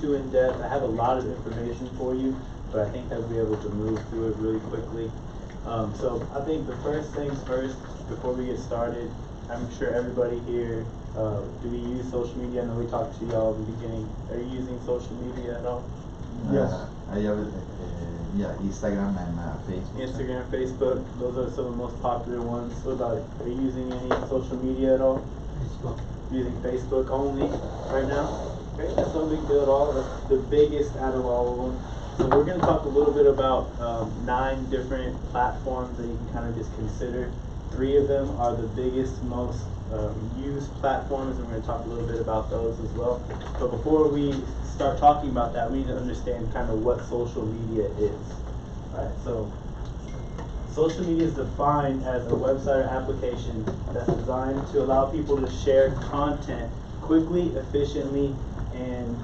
too in depth. I have a lot of information for you, but I think I'll be able to move through it really quickly. So I think the first things first, before we get started, I'm sure everybody here, do we use social media? I know we talked to y'all in the beginning. Are you using social media at all? Yes. I have Instagram and Facebook. Instagram, Facebook, those are some of the most popular ones. What about it? Are you using any social media at all? Facebook. Using Facebook only right now? Okay, that's no big deal at all. That's the biggest out of all of them. So we're going to talk a little bit about 9 different platforms that you can kind of just consider. 3 of them are the biggest, most used platforms, and we're going to talk a little bit about those as well. But before we start talking about that, we need to understand kind of what social media is. Alright, so social media is defined as a website or application that's designed to allow people to share content quickly, efficiently, and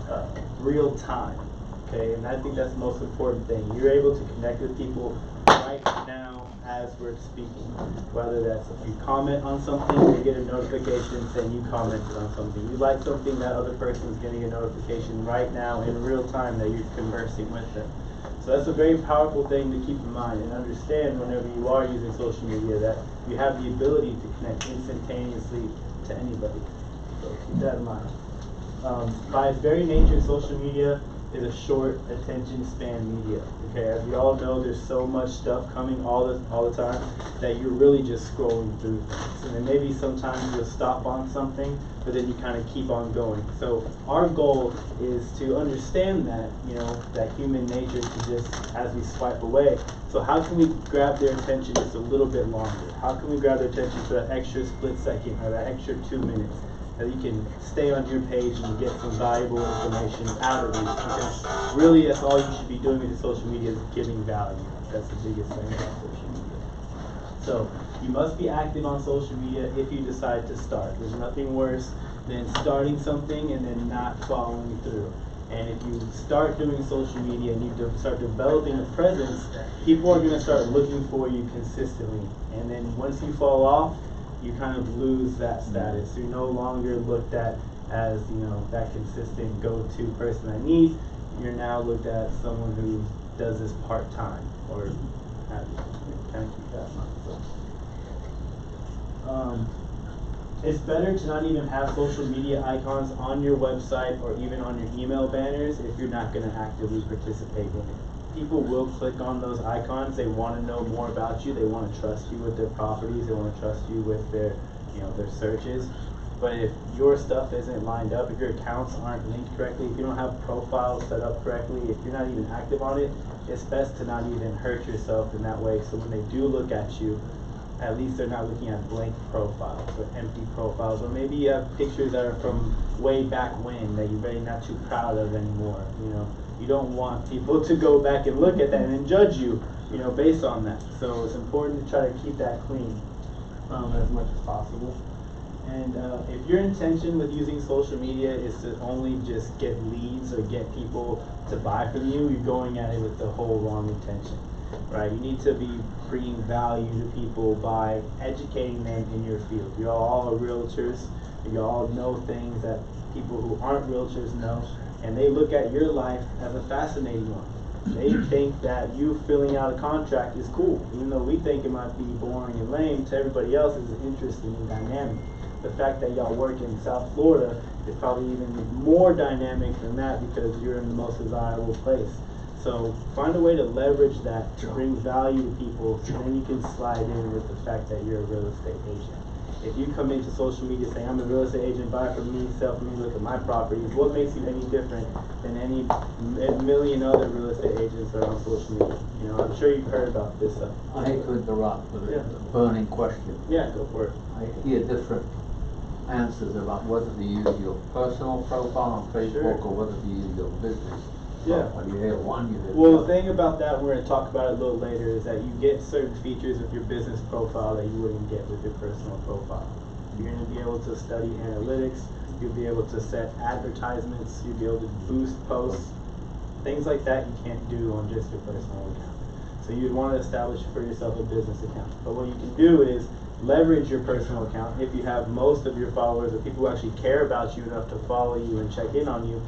real time. Okay, and I think that's the most important thing. You're able to connect with people right now as we're speaking. Whether that's if you comment on something, you get a notification saying you commented on something. You like something, that other person is getting a notification right now in real time that you're conversing with them. So that's a very powerful thing to keep in mind and understand whenever you are using social media, that you have the ability to connect instantaneously to anybody. So keep that in mind. By its very nature, social media is a short attention span media. Okay, as we all know, there's so much stuff coming all the time that you're really just scrolling through things. And then maybe sometimes you'll stop on something, but then you kind of keep on going. So our goal is to understand that, that human nature to just, as we swipe away. So how can we grab their attention just a little bit longer? How can we grab their attention for that extra split second or that extra 2 minutes? That you can stay on your page and get some valuable information out of it. Because really, that's all you should be doing with your social media, is giving value. That's the biggest thing about social media. So you must be active on social media if you decide to start. There's nothing worse than starting something and then not following through. And if you start doing social media and you start developing a presence, people are going to start looking for you consistently. And then once you fall off, you kind of lose that status. You're no longer looked at as, that consistent go-to person that needs. You're now looked at as someone who does this part-time or have you. Kind of keep that in mind. So, it's better to not even have social media icons on your website or even on your email banners if you're not going to actively participate in it. People will click on those icons. They want to know more about you. They want to trust you with their properties. They want to trust you with their, their searches. But if your stuff isn't lined up, if your accounts aren't linked correctly, if you don't have profiles set up correctly, if you're not even active on it, it's best to not even hurt yourself in that way. So when they do look at you, at least they're not looking at blank profiles or empty profiles, or maybe you have pictures that are from way back when that you're very not too proud of anymore. You don't want people to go back and look at that and then judge you, based on that. So it's important to try to keep that clean as much as possible. And if your intention with using social media is to only just get leads or get people to buy from you, you're going at it with the whole wrong intention, right? You need to be bringing value to people by educating them in your field. You all are realtors. You all know things that people who aren't realtors know. And they look at your life as a fascinating one. They think that you filling out a contract is cool, even though we think it might be boring and lame. To everybody else, it's interesting and dynamic. The fact that y'all work in South Florida is probably even more dynamic than that because you're in the most desirable place. So find a way to leverage that to bring value to people, and then you can slide in with the fact that you're a real estate agent. If you come into social media saying, I'm a real estate agent, buy from me, sell from me, look at my properties, what makes you any different than any million other real estate agents that are on social media? I'm sure you've heard about this stuff. I hate to interrupt, but it's a burning question. Yeah, go for it. I hear different answers about whether to use your personal profile on Facebook or whether to use your business. Yeah. When you hear one, you hear the Well, other. the thing about that, we're going to talk about it a little later, is that you get certain features with your business profile that you wouldn't get with your personal profile. You're going to be able to study analytics, you'll be able to set advertisements, you'll be able to boost posts, things like that you can't do on just your personal account. So you'd want to establish for yourself a business account. But what you can do is leverage your personal account if you have most of your followers or people who actually care about you enough to follow you and check in on you.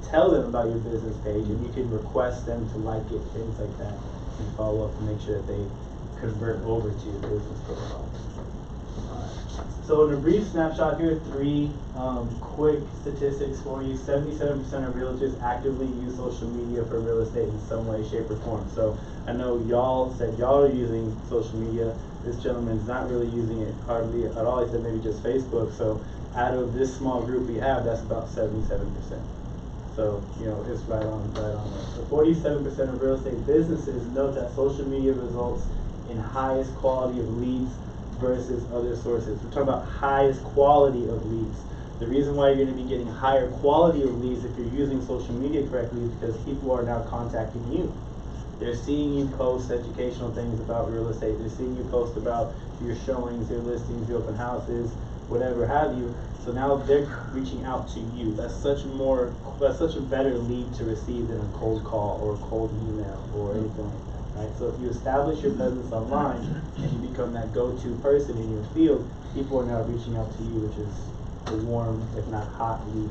tell them about your business page, and you can request them to like it, things like that, and follow up to make sure that they convert over to your business profile. So in a brief snapshot here, 3 quick statistics for you. 77% of realtors actively use social media for real estate in some way, shape, or form. So I know y'all said y'all are using social media. This gentleman's not really using it hardly at all. He said maybe just Facebook. So out of this small group we have, that's about 77%. So, you know, it's right on there. So 47% of real estate businesses note that social media results in highest quality of leads versus other sources. We're talking about highest quality of leads. The reason why you're going to be getting higher quality of leads if you're using social media correctly is because people are now contacting you. They're seeing you post educational things about real estate. They're seeing you post about your showings, your listings, your open houses, whatever have you. So now they're reaching out to you. That's such a better lead to receive than a cold call or a cold email or anything like that. Right? So if you establish your presence online and you become that go-to person in your field, people are now reaching out to you, which is a warm, if not hot lead.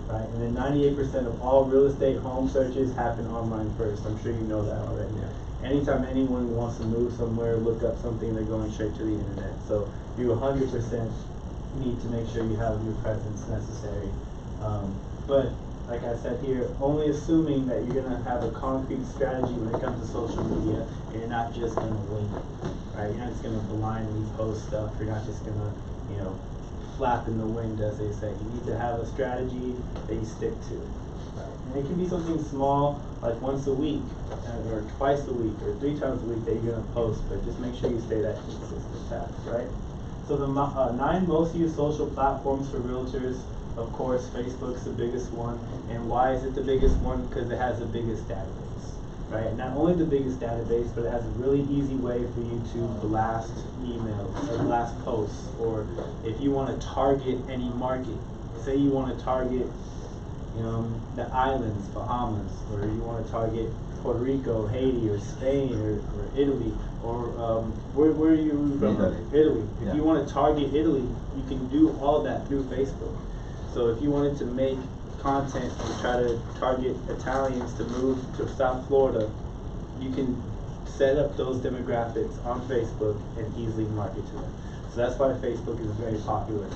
Right? And then 98% of all real estate home searches happen online first. I'm sure you know that already. Yeah. Anytime anyone wants to move somewhere, look up something, they're going straight to the internet. So you 100% need to make sure you have your presence necessary. But like I said here, only assuming that you're gonna have a concrete strategy when it comes to social media, and you're not just gonna wing it, right? You're not just gonna blindly post stuff. You're not just gonna, you know, flap in the wind, as they say. You need to have a strategy that you stick to. Right? And it can be something small, like once a week, or twice a week, or 3 times a week that you're gonna post. But just make sure you stay that consistent path, right? So the 9 most used social platforms for realtors. Of course, Facebook's the biggest one. And why is it the biggest one? Because it has the biggest database, right? Not only the biggest database, but it has a really easy way for you to blast emails or blast posts. Or if you want to target any market, say you want to target, you know, the islands, Bahamas, or you want to target Puerto Rico, Haiti, or Spain, or Italy, or where are you from? Italy. If you want to target Italy, you can do all that through Facebook. So if you wanted to make content and try to target Italians to move to South Florida, you can set up those demographics on Facebook and easily market to them. So that's why Facebook is very popular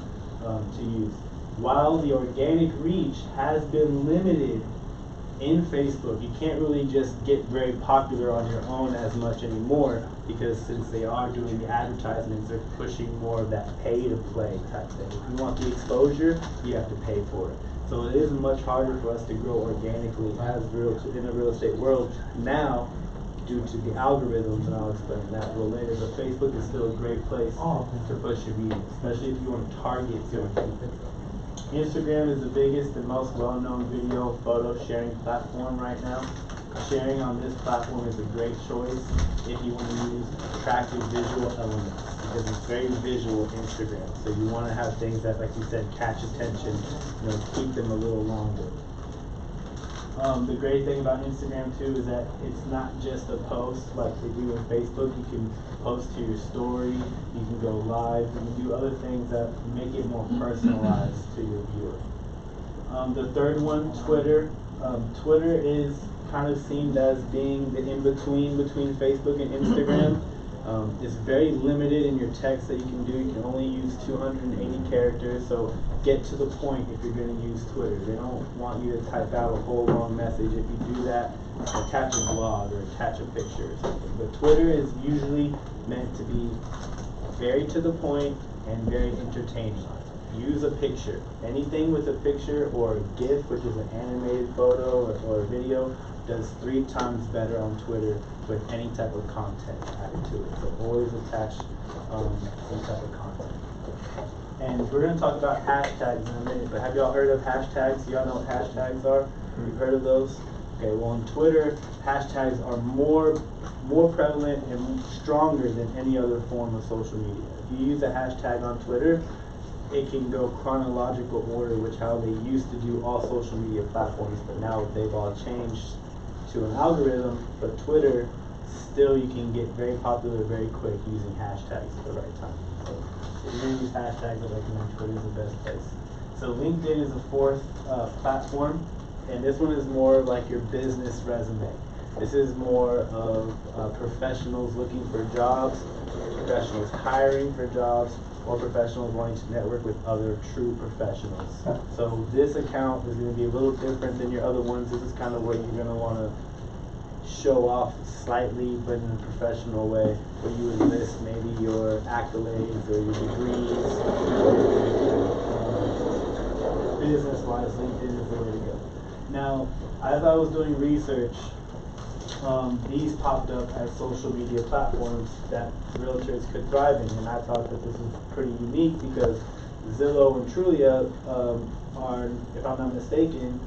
to use. While the organic reach has been limited in Facebook, you can't really just get very popular on your own as much anymore, because since they are doing the advertisements, they're pushing more of that pay-to-play type thing. If you want the exposure, you have to pay for it. So it is much harder for us to grow organically as in the real estate world now, due to the algorithms, and I'll explain that a little later. But Facebook is still a great place to push your media, especially if you want to target certain people. Instagram is the biggest and most well-known video photo sharing platform right now. Sharing on this platform is a great choice if you want to use attractive visual elements, because it's very visual Instagram. So you want to have things that, like you said, catch attention, you know, keep them a little longer. The great thing about Instagram too is that it's not just a post like they do on Facebook. You can post to your story, you can go live, you can do other things that make it more personalized to your viewer. The third one, Twitter. Twitter is kind of seen as being the in-between between Facebook and Instagram. It's very limited in your text that you can do. You can only use 280 characters, so get to the point if you're going to use Twitter. They don't want you to type out a whole long message. If you do that, attach a blog or attach a picture or something. But Twitter is usually meant to be very to the point and very entertaining. Use a picture. Anything with a picture or a GIF, which is an animated photo or a video, does 3 times better on Twitter with any type of content added to it. So always attach some type of content. And we're going to talk about hashtags in a minute, but have y'all heard of hashtags? Y'all know what hashtags are? You've heard of those? Okay, well on Twitter, hashtags are more prevalent and stronger than any other form of social media. If you use a hashtag on Twitter, it can go chronological order, which how they used to do all social media platforms, but now they've all changed to an algorithm. But Twitter, still you can get very popular very quick using hashtags at the right time. So if you're going to use hashtags, I recommend Twitter is the best place. So LinkedIn is the 4th platform. And this one is more of like your business resume. This is more of professionals looking for jobs, professionals hiring for jobs, or professionals wanting to network with other true professionals. So this account is going to be a little different than your other ones. This is kind of where you're going to want to show off slightly, but in a professional way, where you would list maybe your accolades or your degrees, or business-wise, LinkedIn is the way to go. Now, as I was doing research, these popped up as social media platforms that realtors could thrive in, and I thought that this was pretty unique because Zillow and Trulia are, if I'm not mistaken,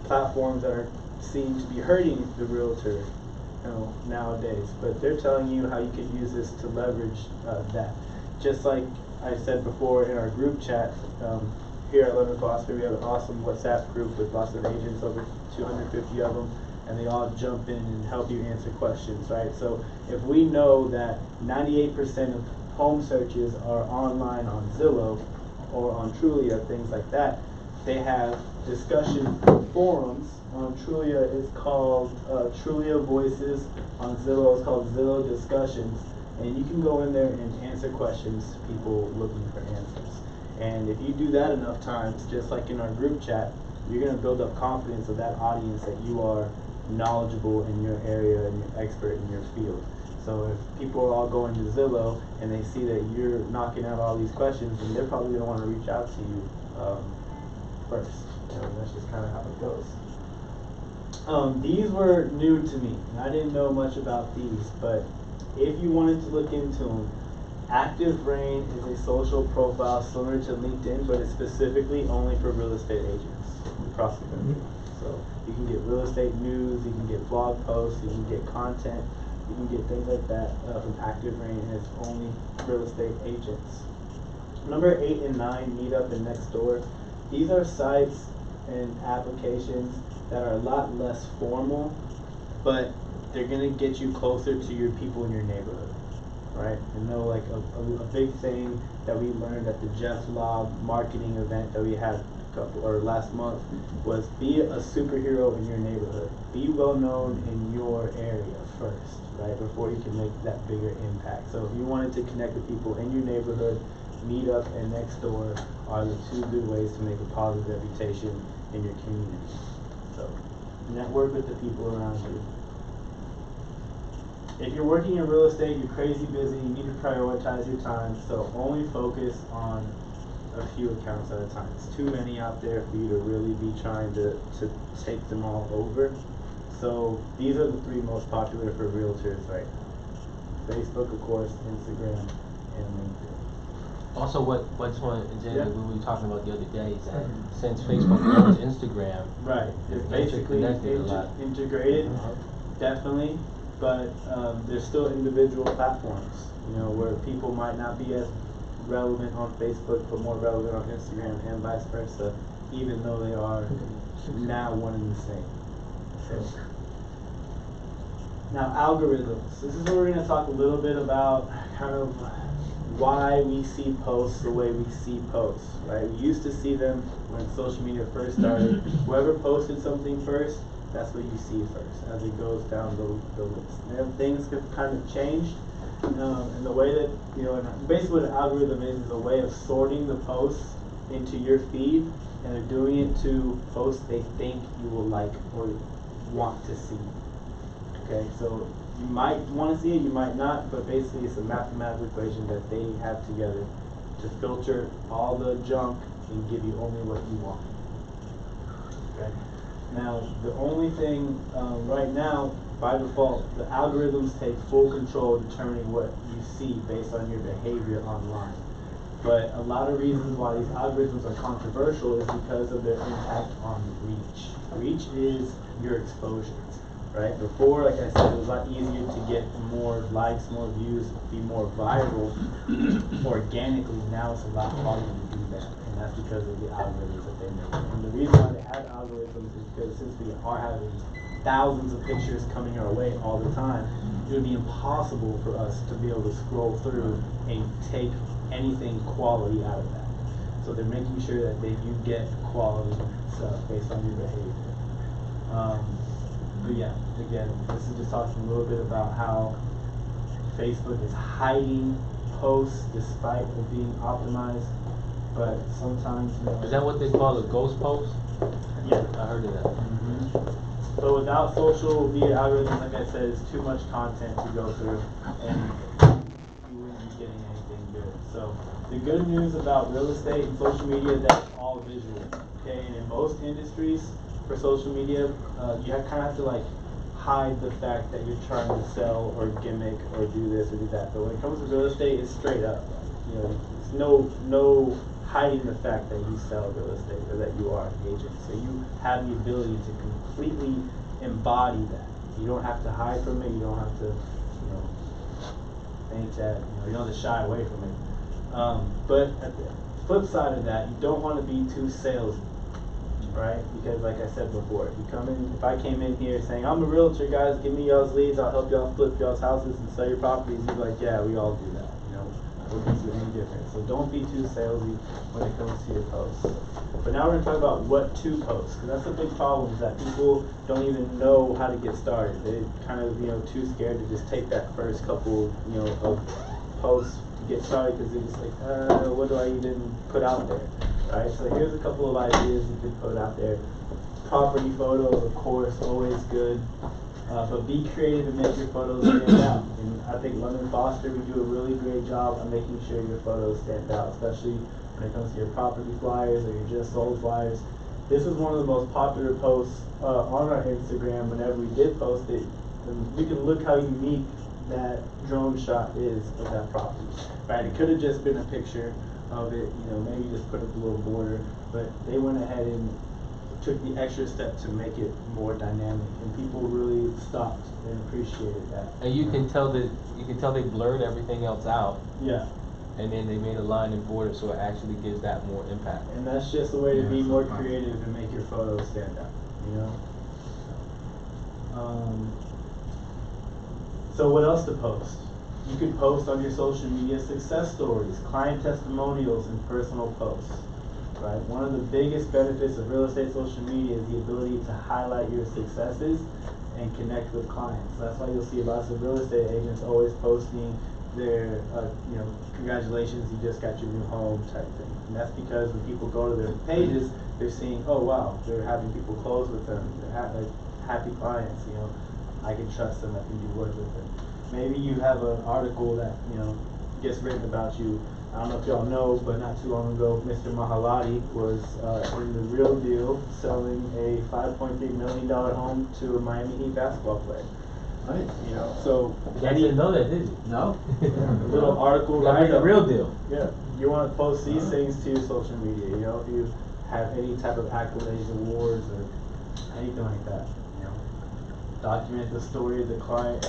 platforms that are seen to be hurting the realtor, nowadays. But they're telling you how you could use this to leverage that. Just like I said before in our group chat, here at Lemon Philosophy, we have an awesome WhatsApp group with lots of agents, over 250 of them, and they all jump in and help you answer questions, right? So if we know that 98% of home searches are online on Zillow or on Trulia, things like that, they have discussion forums. On Trulia it's called Trulia Voices. On Zillow it's called Zillow Discussions. And you can go in there and answer questions to people looking for answers. And if you do that enough times, just like in our group chat, you're going to build up confidence of that audience that you are knowledgeable in your area and you're expert in your field. So if people are all going to Zillow and they see that you're knocking out all these questions, then they're probably going to want to reach out to you first. That's just kind of how it goes. These were new to me. I didn't know much about these, but if you wanted to look into them, Active Rain is a social profile similar to LinkedIn, but it's specifically only for real estate agents across the country. So you can get real estate news, you can get blog posts, you can get content, you can get things like that from Active Rain, and it's only real estate agents. Number 8 and 9, Meetup and Nextdoor. These are sites and applications that are a lot less formal, but they're gonna get you closer to your people in your neighborhood, right? And like a big thing that we learned at the Jeff Lobb marketing event that we had last month was be a superhero in your neighborhood. Be well known in your area first, right? Before you can make that bigger impact. So if you wanted to connect with people in your neighborhood, Meetup and Nextdoor are the 2 good ways to make a positive reputation in your community. So network with the people around you. If you're working in real estate, you're crazy busy, you need to prioritize your time, so only focus on a few accounts at a time. It's too many out there for you to really be trying to take them all over. So these are the 3 most popular for realtors right now. Facebook, of course, Instagram, and LinkedIn. Also, what's one example we were talking about the other day is that since Facebook owns Instagram, right, they're basically integrated, definitely, but there's still individual platforms, where people might not be as relevant on Facebook, but more relevant on Instagram, and vice versa, even though they are now one and the same. So, now algorithms. This is where we're going to talk a little bit about kind of why we see posts the way we see posts, right? We used to see them when social media first started. Whoever posted something first, that's what you see first as it goes down the list. And then things have kind of changed. And the way that, and basically what an algorithm is a way of sorting the posts into your feed, and they're doing it to posts they think you will like or want to see. Okay, so you might want to see it, you might not, but basically it's a mathematical equation that they have together to filter all the junk and give you only what you want. Okay. Now, the only thing right now, by default, the algorithms take full control of determining what you see based on your behavior online. But a lot of reasons why these algorithms are controversial is because of their impact on reach. Reach is your exposure. Right? Before, like I said, it was a lot easier to get more likes, more views, be more viral organically. Now it's a lot harder to do that, and that's because of the algorithms that they make. And the reason why they have algorithms is because since we are having thousands of pictures coming our way all the time, it would be impossible for us to be able to scroll through and take anything quality out of that. So they're making sure that you get quality stuff based on your behavior. But yeah, again, this is just talking a little bit about how Facebook is hiding posts despite it being optimized. But sometimes, you know, Is that what they call a ghost post? Yeah. I heard of that. But without social media algorithms, like I said, it's too much content to go through, and you wouldn't be getting anything good. So the good news about real estate and social media, that's all visual. Okay, and in most industries for social media, you kind of have to like hide the fact that you're trying to sell or gimmick or do this or do that. But when it comes to real estate, it's straight up. You know, it's no hiding the fact that you sell real estate or that you are an agent. So you have the ability to completely embody that. You don't have to hide from it. You don't have to, you know, think that, you don't have to shy away from it. But at the flip side of that, you don't want to be too salesy, right? Because like I said before, if you come in, if I came in here saying, I'm a realtor, guys, give me y'all's leads, I'll help y'all flip y'all's houses and sell your properties, you'd be like, yeah, we all do that, you know, it makes it any different. So don't be too salesy when it comes to your posts. But now we're going to talk about what to post, because that's a big problem, is that people don't even know how to get started. They kind of, you know, too scared to just take that first couple, you know, of posts to get started, because they're just like, what do I even put out there, right? So here's a couple of ideas you could put out there. Property photos, of course, always good. But be creative and make your photos stand out. And I think London Foster, we do a really great job of making sure your photos stand out, especially when it comes to your property flyers or your just sold flyers. This is one of the most popular posts on our Instagram whenever we did post it. And you can look how unique that drone shot is of that property, right? It could have just been a picture of it, you know, maybe just put up a little border, but they went ahead and took the extra step to make it more dynamic, and people really stopped and appreciated that. And you can tell they blurred everything else out, Yeah, and then they made a line and border so it actually gives that more impact. and that's just a way to be Yeah, more so fun. creative and make your photos stand out, you know? So what else to post? You could post on your social media success stories, client testimonials, and personal posts. Right? One of the biggest benefits of real estate social media is the ability to highlight your successes and connect with clients. That's why you'll see lots of real estate agents always posting their, you know, congratulations, you just got your new home type thing. And that's because when people go to their pages, they're seeing, oh wow, they're having people close with them. They're like happy clients, you know, I can trust them, I can do work with them. Maybe you have an article that, you know, gets written about you. I don't know if y'all know, but not too long ago, Mr. Mahalati was in the Real Deal selling a $5.3 million home to a Miami Heat basketball player. Right. You know, so I didn't know that, did you? No? a little article Like right the up. real deal. Yeah, you want to post these things to your social media. You know, if you have any type of accolades, awards, or anything like that. You know, document the story of the client.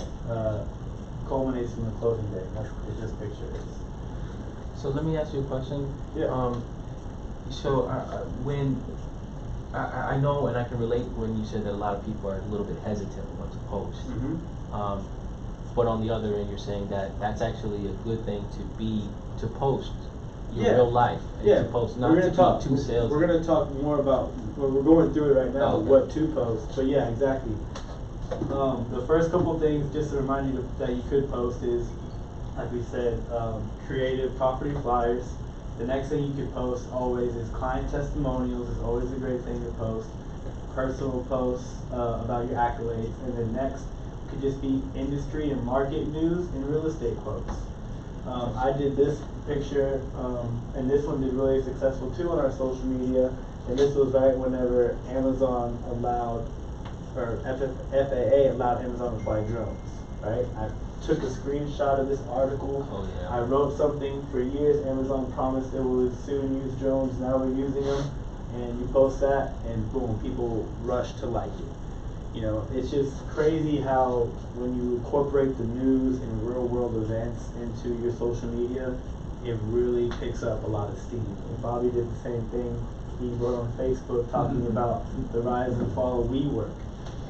Culminates from the closing day. That's what this picture is. So let me ask you a question. Yeah. So when I know and I can relate when you said that a lot of people are a little bit hesitant on what to post. Mm-hmm. But on the other end, you're saying that that's actually a good thing to post your Yeah. real life and Yeah, to post, not we're to gonna talk. be too salesy. We're gonna talk more about. Well, we're going through it right now. Oh, okay. What to post, but yeah, exactly. The first couple things, just to remind you that you could post is, like we said, creative property flyers. The next thing you could post always is client testimonials. Is always a great thing to post. Personal posts about your accolades, and then next could just be industry and market news and real estate quotes. I did this picture, and this one did really successful too on our social media. And this was right whenever Amazon allowed, or FAA allowed Amazon to fly drones. Right? I took a screenshot of this article. Oh, yeah. I wrote something for years. Amazon promised it would soon use drones. Now we're using them. And you post that, and boom, people rush to like it. You know, it's just crazy how when you incorporate the news and real world events into your social media, it really picks up a lot of steam. And Bobby did the same thing. He wrote on Facebook talking about the rise and fall of WeWork.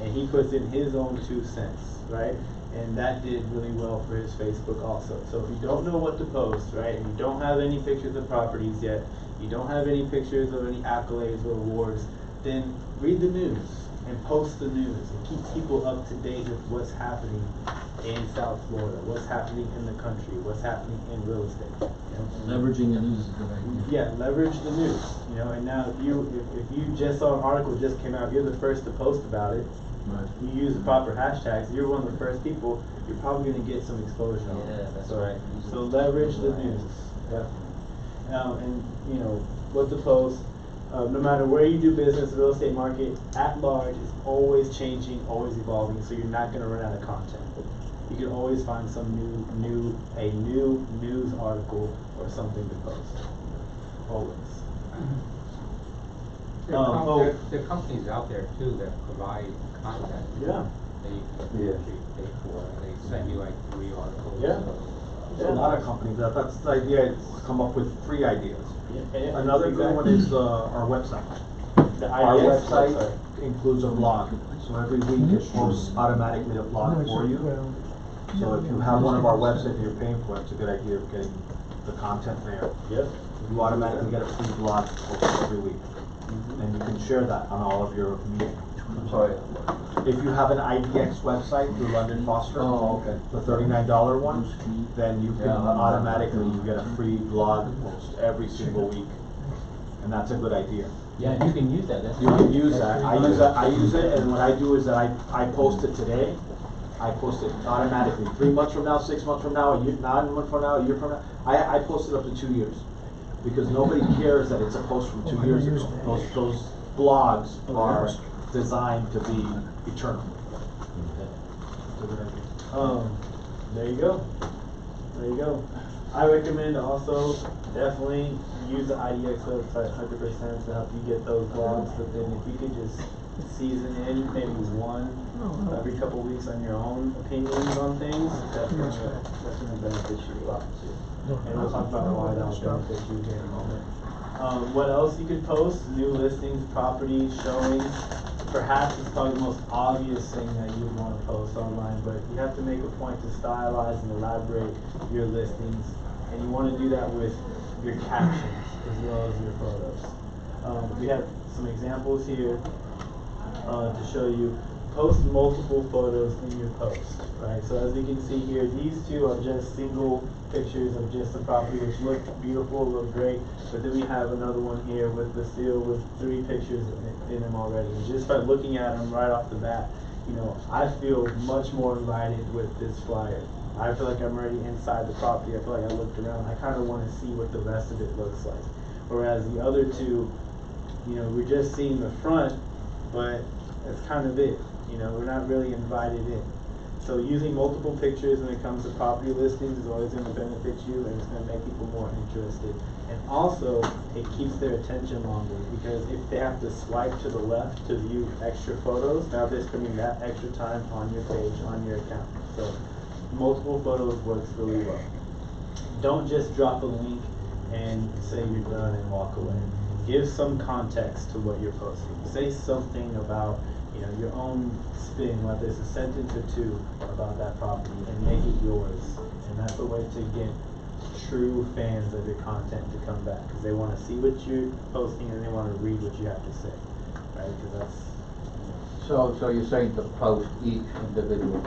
And he puts in his own 2 cents, right? And that did really well for his Facebook also. So if you don't know what to post, right, and you don't have any pictures of properties yet, you don't have any pictures of any accolades or awards, then read the news. and post the news and keep people up to date with what's happening in South Florida, what's happening in the country, what's happening in real estate. You know? Leveraging the news is a good idea. Yeah, leverage the news, you know, and now if you just saw an article just came out, you're the first to post about it, Right. you use the proper hashtags, you're one of the first people, you're probably gonna get some exposure on it. Yeah, that's So- right. So leverage the news, definitely. And, you know, what to post, no matter where you do business, the real estate market at large is always changing, always evolving, so you're not gonna run out of content. You can always find some new news article or something to post, always. There are Oh. there are companies out there too that provide content. Yeah. That you can actually pay for, and they send you like 3 articles. Yeah. There's a lot of companies, that's the idea, is to come up with free ideas. Yeah, Another good one is, our website. The Our IDX website includes a blog, so every week it posts automatically a blog for you. So if you have one of our websites and you're paying for it, it's a good idea of getting the content there. Yep. You automatically get a free blog posted every week, and you can share that on all of your meetings. I'm sorry. If you have an IDX website through London Foster, Oh, okay. the $39 one, then you can Yeah, automatically, you get a free blog post every single week. And that's a good idea. Yeah, you can use that, that's. You can use that, I use it, and what I do is that I post it today, I post it automatically, 3 months from now, 6 months from now, a year, 9 months from now, a year from now, I post it up to 2 years. Because nobody cares that it's a post from 2 years ago, those blogs are designed to be eternal. It's a good idea. There you go. There you go. I recommend also definitely use the IDX website 100% to help you get those blogs, but then if you could just season in maybe one every couple weeks on your own opinions on things, that's gonna benefit you a lot too. And we'll talk about why that'll benefit you here in a moment. What else you could post? New listings, properties, showings. Perhaps it's probably the most obvious thing that you'd want to post online, but you have to make a point to stylize and elaborate your listings, and you want to do that with your captions as well as your photos. We have some examples here to show you. Post multiple photos in your post, right? So as we can see here, these two are just single pictures of just the property, which look beautiful, look great. But then we have another one here with the seal with 3 pictures in them already. And just by looking at them right off the bat, you know, I feel much more invited with this flyer. I feel like I'm already inside the property. I feel like I looked around. I kind of want to see what the rest of it looks like. Whereas the other two, you know, we're just seeing the front, but that's kind of it. You know, we're not really invited in. So using multiple pictures when it comes to property listings is always going to benefit you, and it's going to make people more interested. And also, it keeps their attention longer, because if they have to swipe to the left to view extra photos, now they're spending that extra time on your page, on your account. So multiple photos works really well. Don't just drop a link and say you're done and walk away. Give some context to what you're posting. Say something about, you know, your own spin, whether it's a sentence or 2 about that property, and make it yours. And that's a way to get true fans of your content to come back, because they want to see what you're posting and they want to read what you have to say, right? Because that's, you know. So you're saying to post each individual?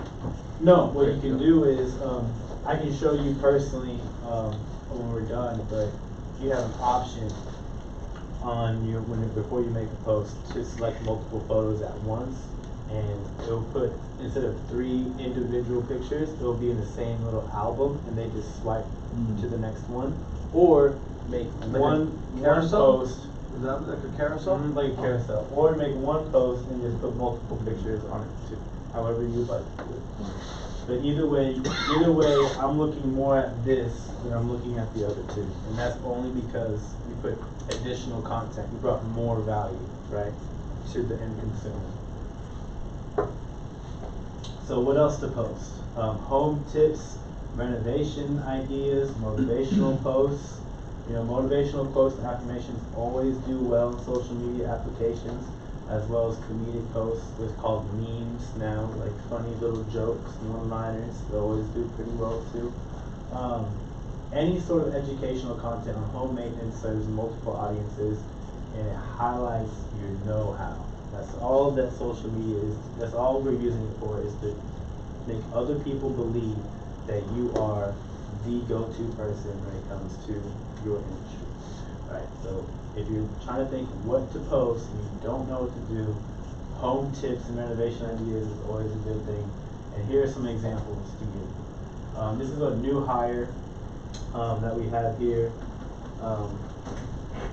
No, what you can do is, I can show you personally when we're done, but you have an option on your before you make a post to select multiple photos at once, and it'll put, instead of 3 individual pictures, it'll be in the same little album, and they just swipe to the next one, or make Like one carousel? post. Is that like a carousel? Like a carousel, or make one post and just put multiple pictures on it too, however you'd like to do it. But either way, I'm looking more at this than I'm looking at the other 2, and that's only because you put additional content, you brought more value, right, to the end consumer. So what else to post? Home tips, renovation ideas, motivational posts. You know, motivational quotes and affirmations always do well in social media applications, as well as comedic posts. What's called memes now, like funny little jokes, one-liners. They always do pretty well too. Any sort of educational content on home maintenance serves multiple audiences, and it highlights your know-how, That's all that social media is. That's all we're using it for, is to make other people believe that you are the go-to person when it comes to your industry, right? So if you're trying to think what to post and you don't know what to do, home tips and renovation ideas is always a good thing. And here are some examples to give. This is a new hire that we have here.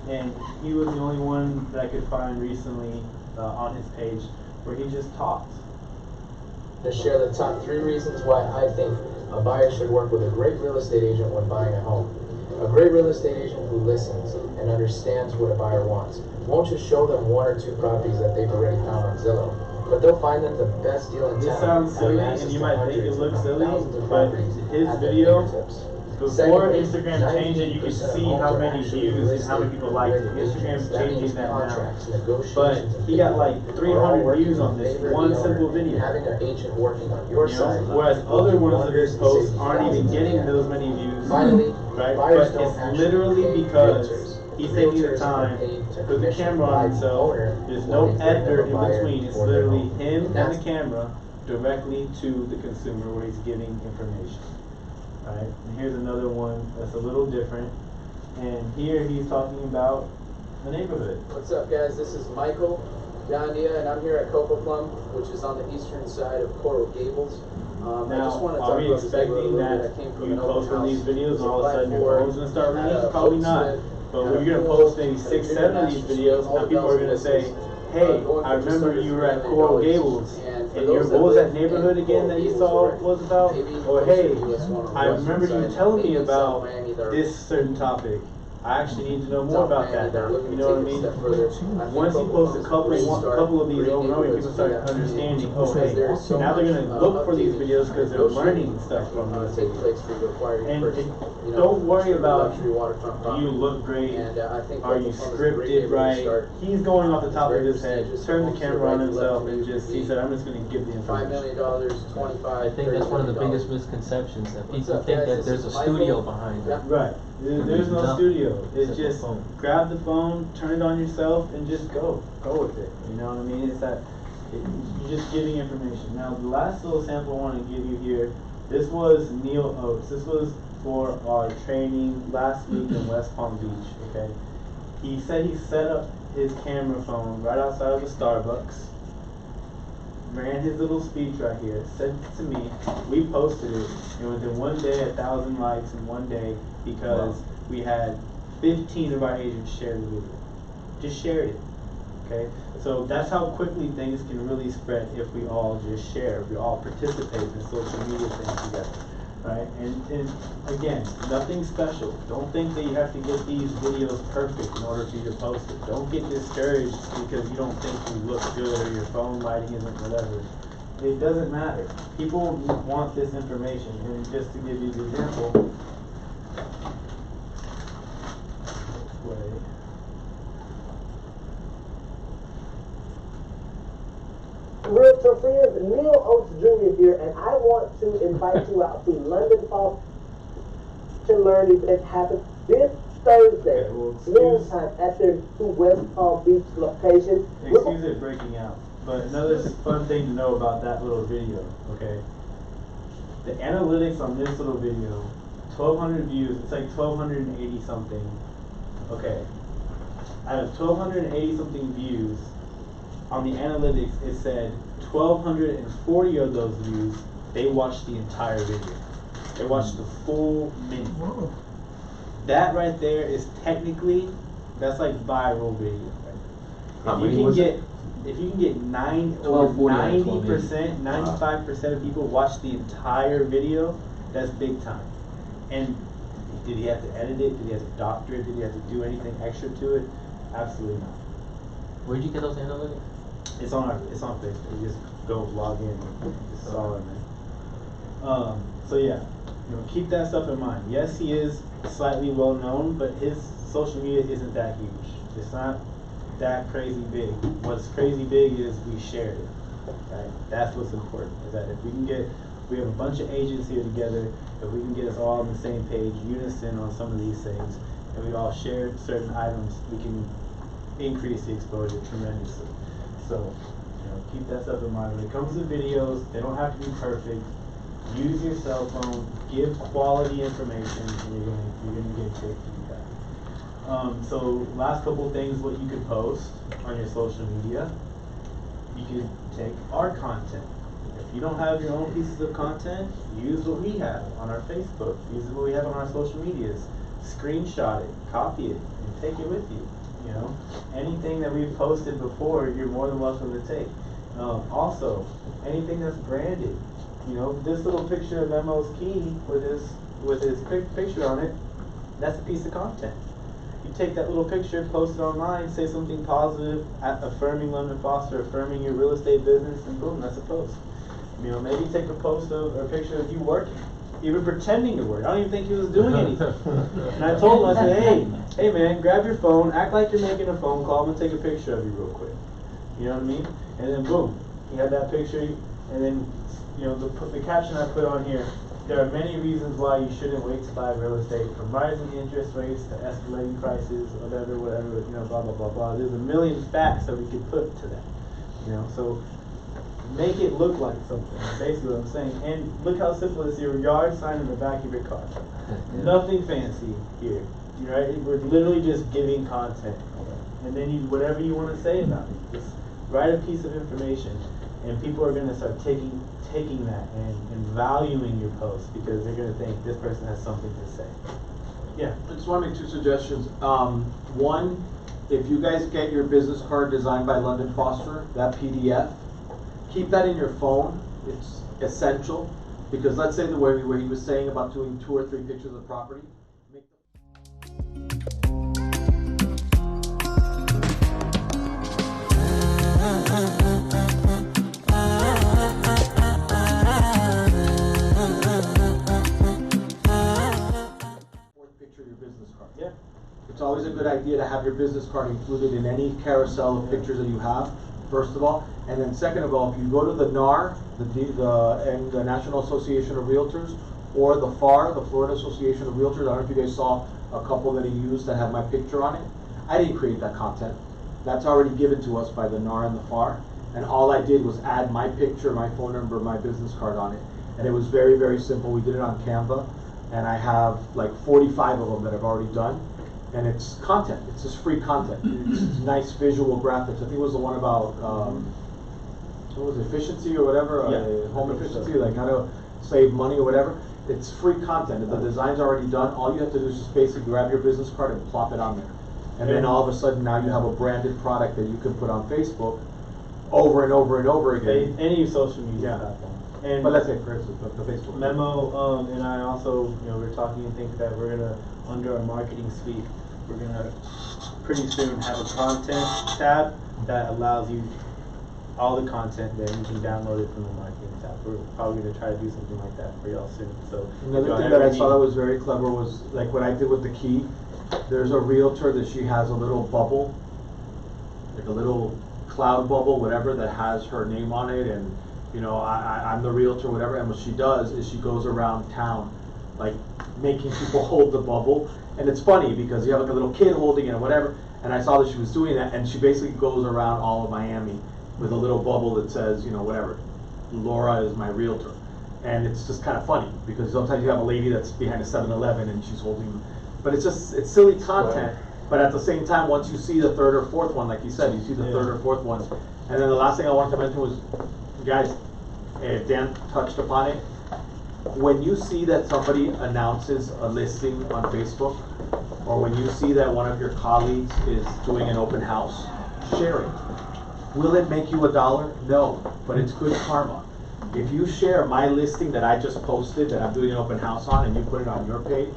And he was the only one that I could find recently on his page where he just talked. To share the top 3 reasons why I think a buyer should work with a great real estate agent when buying a home. A great real estate agent who listens and understands what a buyer wants. Won't just show them 1 or 2 properties that they've already found on Zillow, but they'll find them the best deal in town. This sounds silly, having and you access might to think it hundreds, looks if not silly, thousands of but properties his at their video, fingertips. before Secondly, Instagram changed it, you could 98% of see homes how are many actually views and how many listed people liked it. with agents. Instagram's That means changing that now. contracts, negotiations, But and he got like paperwork 300 are all working views on in this favor of one the owner, simple and video. having an agent working on your You know, side. whereas other ones of his wonders to posts save aren't even thousands getting in the those end. many views, Finally, right? buyers But don't it's actually literally pay because realtors. he's taking the Realtors are time, paid to put the commission camera by on the himself. owner There's when no they bring them editor a in buyer between. It's for their literally home. him and That's the camera directly to the consumer where he's giving information. Right? And here's another one that's a little different. And here he's talking about the neighborhood. What's up, guys? This is Michael Gandia, and I'm here at Coco Plum, which is on the eastern side of Coral Gables. I Now, just want to are talk we about this neighborhood a expecting little bit. that I came from you an open post one of house. these videos and Was all of a sudden your applied phone's gonna start for ringing? at a Probably Oak not. Smith, But at when a you're gonna pool, post maybe at a 6, bigger 7 of master these suite, videos, all now people are gonna say, bells hey, going for I just remember under you were at $3 Coral million. Gables. And for And those what was that that live neighborhood in again Coral that you Gables saw or was about? maybe Or closer hey, to US 1 on the I western remember you side, telling me maybe in South about Miami, they're this certain topic. I actually need to know more South about Miami, that they're now. looking You to know what I take it a mean? step further. I think Once he Coco posts a Plum's couple, great start, couple of these great over and over, neighborhoods people to start do that. understanding, Because oh hey, there's so now they're much, gonna look for these updated videos because they're learning negotiating stuff from that these can take videos. place for you to acquire your And first, don't worry about, luxury waterfront do property. you look great? And I think Are Coco you Plum is a great scripted neighborhood to right? start. He's going off the top of Very his head, prestigious, turned the homes to camera right on to himself left and from just, he Airbnb. said, I'm just gonna give the $5 information. million, 25. I think that's one of the $30 biggest million. misconceptions, that What's people up, think guys? that This there's a is Michael. studio behind it. Yep. Right, there's no No. studio, it's It's a just phone. grab the phone, turn it on yourself and just go with it, you know what I mean? It's that, you're just giving information. Now, the last little sample I wanna give you here, this was Neil Oates, this was for our training last week in West Palm Beach, okay? He said he set up his camera phone right outside of a Starbucks, ran his little speech right here, sent it to me, we posted it, and within one day, 1,000 likes in one day, because we had 15 of our agents share the video. Just shared it, okay? So that's how quickly things can really spread if we all just share, if we all participate in the social media thing together, right? And again, nothing special. Don't think that you have to get these videos perfect in order for you to post it. Don't get discouraged because you don't think you look good or your phone lighting isn't whatever. It doesn't matter. People want this information, and just to give you the example, Realtor friends, Neil Oates Jr. here, and I want to invite you out to London Fall to Learn event happens this Thursday, Okay, well, noontime at their two West Palm Beach locations. excuse it breaking out, but another fun thing to know about that little video, okay? The analytics on this little video, 1,200 views, it's like 1,280 something, okay? Out of 1,280 something views, on the analytics it said 1,240 of those views, they watched the entire video. They watched the full minute. That right there is technically, that's like viral video. Right? How If many you can was get, it? if you can get 90%, 95% of people watch the entire video, that's big time. And did he have to edit it? Did he have to doctor it? Did he have to do anything extra to it? Absolutely not. Where'd you get those analytics? It's on Facebook. You just go log in. It's all in there. So yeah, keep that stuff in mind. Yes, he is slightly well known, but his social media isn't that huge. It's not that crazy big. What's crazy big is we shared it. Right? That's what's important. Is that if we have a bunch of agents here together, if we can get us all on the same page, unison on some of these things, and we all share certain items, we can increase the exposure tremendously. So, keep that stuff in mind. When it comes to videos, they don't have to be perfect. Use your cell phone, give quality information, and you're gonna get paid to do that. So last couple things, what you could post on your social media. You could take our content. If you don't have your own pieces of content, use what we have on our Facebook. Use what we have on our social medias. Screenshot it, copy it, and take it with you. Anything that we've posted before, you're more than welcome to take. Also, anything that's branded. This little picture of Memo's key with his picture on it, that's a piece of content. You take that little picture, post it online, say something positive, affirming London Foster, affirming your real estate business, and boom, that's a post. Maybe take a post of or a picture of you working, even pretending to work. I don't even think he was doing anything. And I told him, I said, hey man, grab your phone, act like you're making a phone call, I'm gonna take a picture of you real quick. You know what I mean? And then boom, he had that picture, and then the caption I put on here, there are many reasons why you shouldn't wait to buy real estate, from rising interest rates to escalating prices, whatever, blah, blah, blah, blah. There's a million facts that we could put to that, so make it look like something, basically what I'm saying. And look how simple it is, your yard sign in the back of your car. Nothing fancy here, right? We're literally just giving content. And then whatever you want to say about it, just write a piece of information, and people are going to start taking that and valuing your post, because they're going to think this person has something to say. Yeah. I just want to make 2 suggestions. One, if you guys get your business card designed by London Foster, that PDF, keep that in your phone. It's essential, because let's say the way where he was saying about doing 2 or 3 pictures of property. Yeah. It's always a good idea to have your business card included in any carousel of pictures that you have, first of all. And then second of all, if you go to the NAR, the National Association of Realtors, or the FAR, the Florida Association of Realtors, I don't know if you guys saw a couple that he used that have my picture on it. I didn't create that content. That's already given to us by the NAR and the FAR. And all I did was add my picture, my phone number, my business card on it. And it was very, very simple. We did it on Canva. And I have like 45 of them that I've already done. And it's content. It's just free content. It's nice visual graphics. I think it was the one about, what was it, efficiency or whatever? Yeah. Home efficiency, like how to save money or whatever. It's free content. The design's already done. All you have to do is just basically grab your business card and plop it on there. And then all of a sudden now you have a branded product that you can put on Facebook over and over and over again. Any social media platform. And but let's say, for instance, the Facebook. Memo and I also, we're talking and think that we're gonna, under our marketing suite, we're gonna pretty soon have a content tab that allows you all the content there. You can download it from the marketing tab. We're probably gonna try to do something like that for y'all soon. So another thing that I saw that was very clever was like what I did with the key. There's a realtor that she has a little bubble, like a little cloud bubble, whatever, that has her name on it, and I'm the realtor, whatever. And what she does is she goes around town, like making people hold the bubble. And it's funny because you have like a little kid holding it or whatever. And I saw that she was doing that, and she basically goes around all of Miami with a little bubble that says, whatever, Laura is my realtor. And it's just kind of funny because sometimes you have a lady that's behind a 7-Eleven and she's holding, but it's silly content. But at the same time, once you see the third or fourth one, like you said, you see the third or fourth one. And then the last thing I wanted to mention was, guys, Dan touched upon it. When you see that somebody announces a listing on Facebook, or when you see that one of your colleagues is doing an open house, share it. Will it make you $1? No, but it's good karma. If you share my listing that I just posted that I'm doing an open house on, and you put it on your page,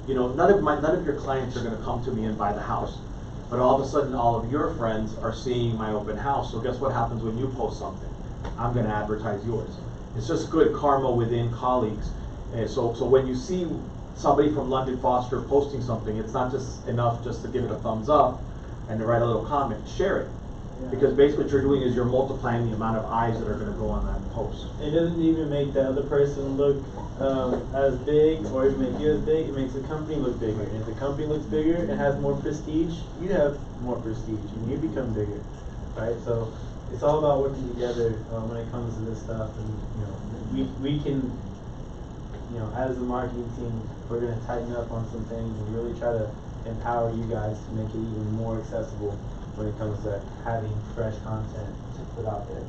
none of your clients are going to come to me and buy the house. But all of a sudden, all of your friends are seeing my open house. So guess what happens when you post something? I'm going to advertise yours. It's just good karma within colleagues. And so when you see somebody from London Foster posting something, it's not just enough just to give it a thumbs up and to write a little comment. Share it. Because basically what you're doing is you're multiplying the amount of eyes that are going to go on that post. It doesn't even make the other person look as big, or even make you as big. It makes the company look bigger. And if the company looks bigger and has more prestige, you have more prestige and you become bigger, right? So it's all about working together when it comes to this stuff, and we can, as a marketing team, we're gonna tighten up on some things and really try to empower you guys to make it even more accessible when it comes to having fresh content to put out there.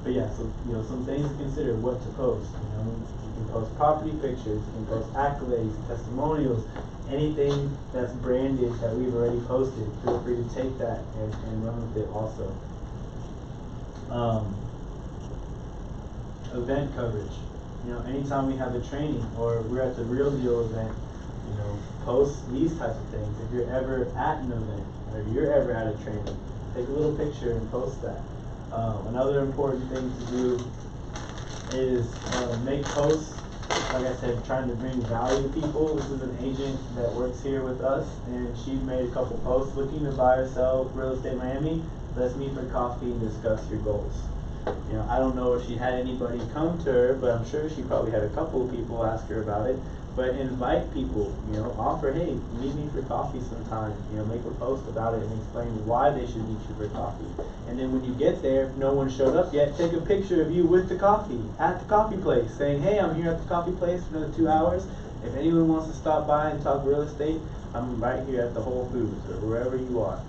But yeah, so some things to consider: what to post. You can post property pictures, you can post accolades, testimonials, anything that's branded that we've already posted. Feel free to take that and run with it also. Event coverage. Anytime we have a training or we're at the Real Deal event, post these types of things. If you're ever at an event or you're ever at a training, take a little picture and post that. Another important thing to do is make posts, like I said, trying to bring value to people. This is an agent that works here with us, and she made a couple posts looking to buy or sell real estate in Miami. Let's meet for coffee and discuss your goals. I don't know if she had anybody come to her, but I'm sure she probably had a couple of people ask her about it. But invite people, offer, hey, meet me for coffee sometime. Make a post about it and explain why they should meet you for coffee. And then when you get there, if no one showed up yet, take a picture of you with the coffee at the coffee place, saying, hey, I'm here at the coffee place for another 2 hours. If anyone wants to stop by and talk real estate, I'm right here at the Whole Foods or wherever you are.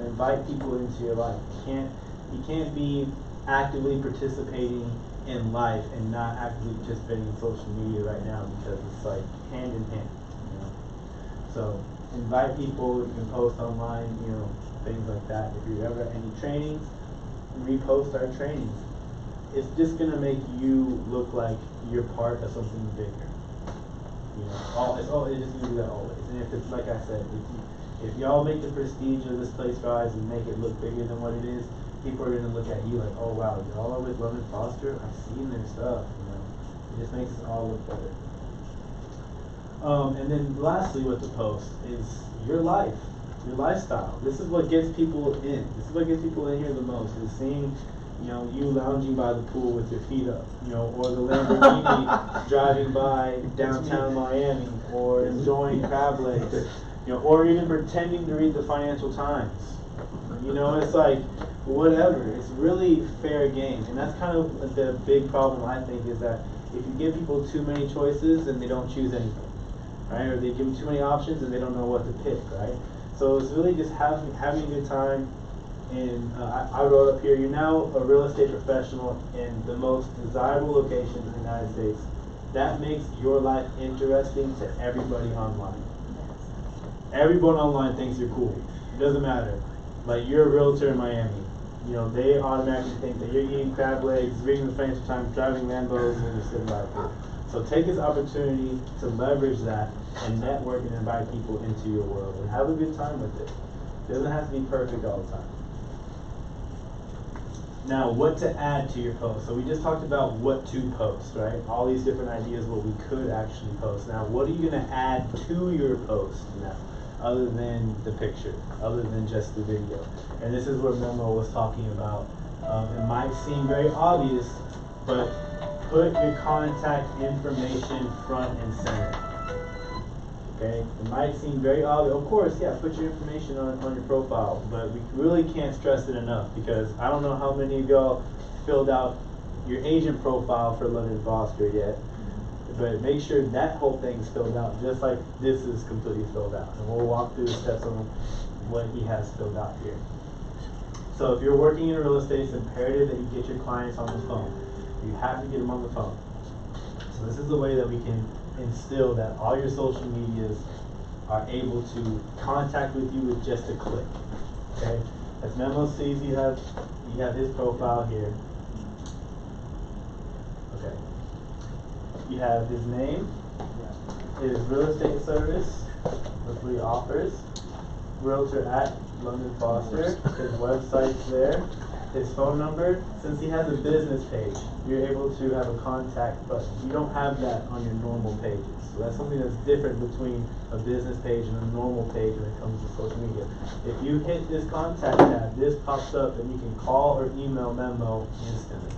Invite people into your life. You can't be actively participating in life and not actively participating in social media right now, because it's like hand in hand. So invite people. You can post online, things like that. If you're ever at any trainings, repost our trainings. It's just gonna make you look like you're part of something bigger. It's just gonna do that always. And if it's like I said, if y'all make the prestige of this place rise and make it look bigger than what it is, people are gonna look at you like, oh wow, y'all are with London Foster. I've seen their stuff. It just makes us all look better. And then lastly, what to post is your life, your lifestyle. This is what gets people in. This is what gets people in here the most, is seeing you lounging by the pool with your feet up, or the Lamborghini driving by downtown Miami, or enjoying crab legs, or even pretending to read the Financial Times. It's like, whatever. It's really fair game. And that's kind of the big problem, I think, is that if you give people too many choices, then they don't choose anything, right? Or they give them too many options and they don't know what to pick, right? So it's really just having a good time. And I wrote up here, you're now a real estate professional in the most desirable location in the United States. That makes your life interesting to everybody online. Everyone online thinks you're cool. It doesn't matter. Like, you're a realtor in Miami. They automatically think that you're eating crab legs, reading the Financial Times, driving Lambos, and you're sitting by a pool. So take this opportunity to leverage that and network and invite people into your world and have a good time with it. It doesn't have to be perfect all the time. Now, what to add to your post. So we just talked about what to post, right? All these different ideas, what we could actually post. Now, what are you going to add to your post now, other than the picture, other than just the video? And this is what Memo was talking about. It might seem very obvious, but put your contact information front and center. Okay? It might seem very obvious. Of course, yeah, put your information on your profile, but we really can't stress it enough, because I don't know how many of y'all filled out your agent profile for London Foster yet, but make sure that whole thing's filled out, just like this is completely filled out. And we'll walk through the steps on what he has filled out here. So if you're working in real estate, it's imperative that you get your clients on the phone. You have to get them on the phone. So this is the way that we can instill that all your social medias are able to contact with you with just a click. Okay? As Memo sees, you have his profile here. Okay. You have his name, his real estate service, that's what he offers, realtor at London Foster, his website's there, his phone number. Since he has a business page, you're able to have a contact button. You don't have that on your normal pages. So that's something that's different between a business page and a normal page when it comes to social media. If you hit this contact tab, this pops up and you can call or email Memo instantly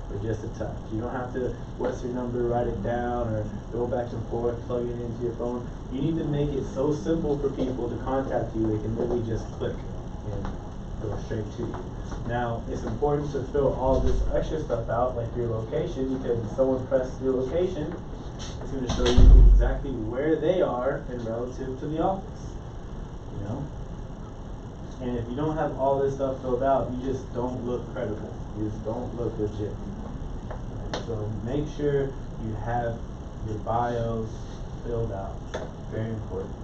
with just a touch. You don't have to, what's your number, write it down, or go back and forth, plug it into your phone. You need to make it so simple for people to contact you, they can literally just click. And go straight to you. Now, it's important to fill all this extra stuff out, like your location, because if someone presses your location, it's going to show you exactly where they are in relative to the office, you know? And if you don't have all this stuff filled out, you just don't look credible. You just don't look legit. Right? So make sure you have your bios filled out. Very important.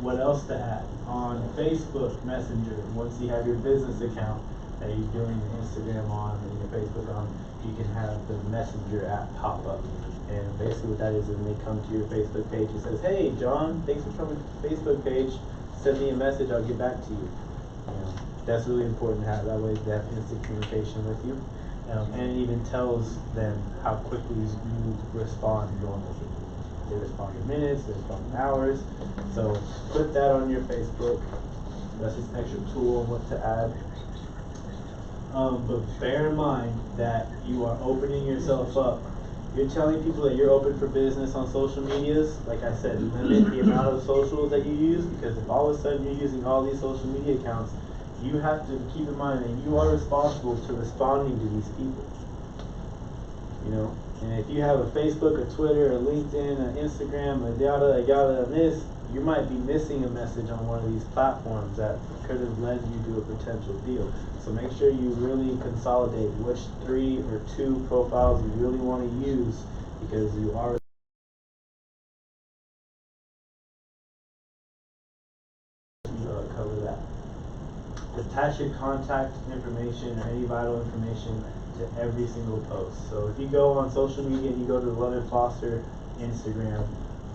What else to add? On Facebook Messenger, once you have your business account that you're doing your Instagram on and your Facebook on, you can have the Messenger app pop up. And basically what that is when they come to your Facebook page, it says, hey John, thanks for coming to the Facebook page, send me a message, I'll get back to you. That's really important to have, that way they have instant communication with you. And it even tells them how quickly you respond normally. They respond in minutes, they respond in hours. So put that on your Facebook. That's just an extra tool on what to add. But bear in mind that you are opening yourself up. You're telling people that you're open for business on social medias. Like I said, limit the amount of socials that you use, because if all of a sudden you're using all these social media accounts, you have to keep in mind that you are responsible to responding to these people. You know? And if you have a Facebook, a Twitter, a LinkedIn, an Instagram, a yada, and this, you might be missing a message on one of these platforms that could have led you to a potential deal. So make sure you really consolidate which 3 or 2 profiles you really want to use, because you are cover that. Attach your contact information or any vital information to every single post. So if you go on social media and you go to the London Foster Instagram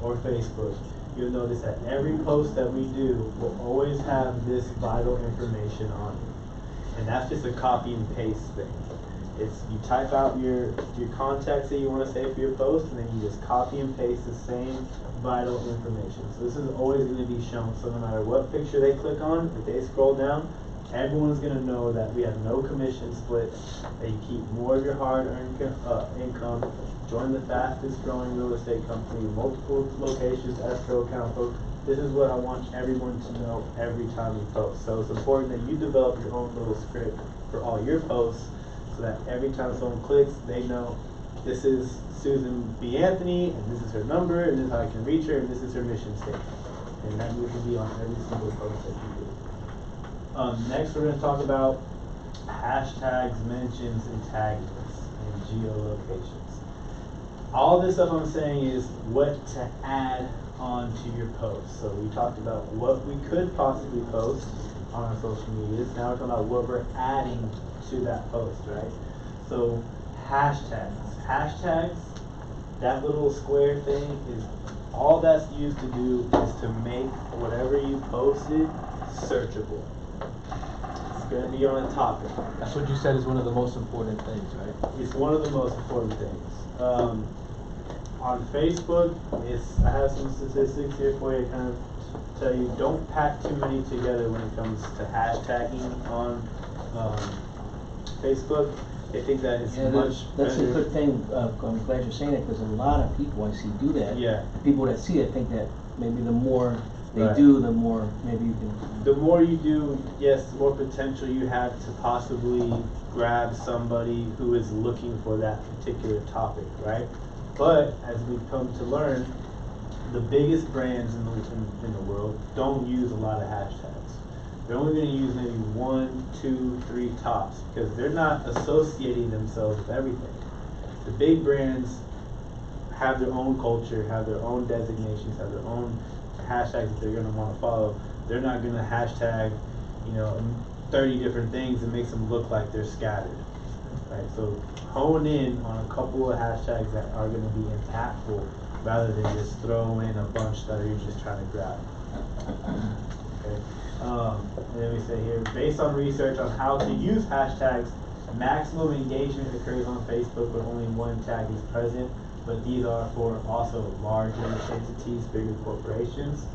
or Facebook, you'll notice that every post that we do will always have this vital information on it. And that's just a copy and paste thing. It's, you type out your contacts that you want to say for your post, and then you just copy and paste the same vital information. So this is always going to be shown. So no matter what picture they click on, if they scroll down, everyone's going to know that we have no commission split, that you keep more of your hard-earned income, join the fastest growing real estate company, multiple locations, escrow account book. This is what I want everyone to know every time you post. So it's important that you develop your own little script for all your posts, so that every time someone clicks, they know this is Susan B. Anthony, and this is her number, and this is how I can reach her, and this is her mission statement. And that needs to be on every single post that you do. Next, we're going to talk about hashtags, mentions, and tag links, and geolocations. All this stuff I'm saying is what to add onto your post. So we talked about what we could possibly post on our social medias. Now we're talking about what we're adding to that post, right? So hashtags. Hashtags, that little square thing, is all that's used to do is to make whatever you posted searchable. Going to be on a topic. That's what you said is one of the most important things, right? It's one of the most important things. On Facebook, I have some statistics here for you to kind of tell you, don't pack too many together when it comes to hashtagging on Facebook. I think that it's much That's better. a good thing. I'm glad you're saying it, because a lot of people I see do that. Yeah. People that see it think that maybe the more they Right. do, the more maybe you can. The more you do, yes, the more potential you have to possibly grab somebody who is looking for that particular topic, right? But as we've come to learn, the biggest brands in the world don't use a lot of hashtags. They're only going to use maybe 1, 2, 3 tops, because they're not associating themselves with everything. The big brands have their own culture, have their own designations, have their own hashtags that they're going to want to follow. They're not going to hashtag, 30 different things and makes them look like they're scattered, right? So hone in on a couple of hashtags that are going to be impactful, rather than just throw in a bunch that you're just trying to grab. Okay. And then we say here, based on research on how to use hashtags, maximum engagement occurs on Facebook when only one tag is present. But these are for also larger entities, bigger corporations.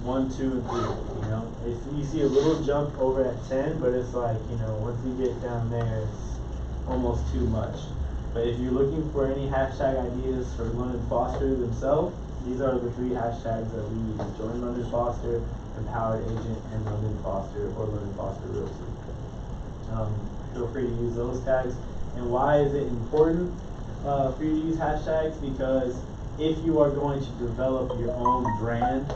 1, 2, and 3. You see a little jump over at 10, but it's like, once you get down there, it's almost too much. But if you're looking for any hashtag ideas for London Foster themselves, these are the 3 hashtags that we use: Join London Foster, Empowered Agent, and London Foster or London Foster Realty. Feel free to use those tags. And why is it important for you to use hashtags? Because if you are going to develop your own brand,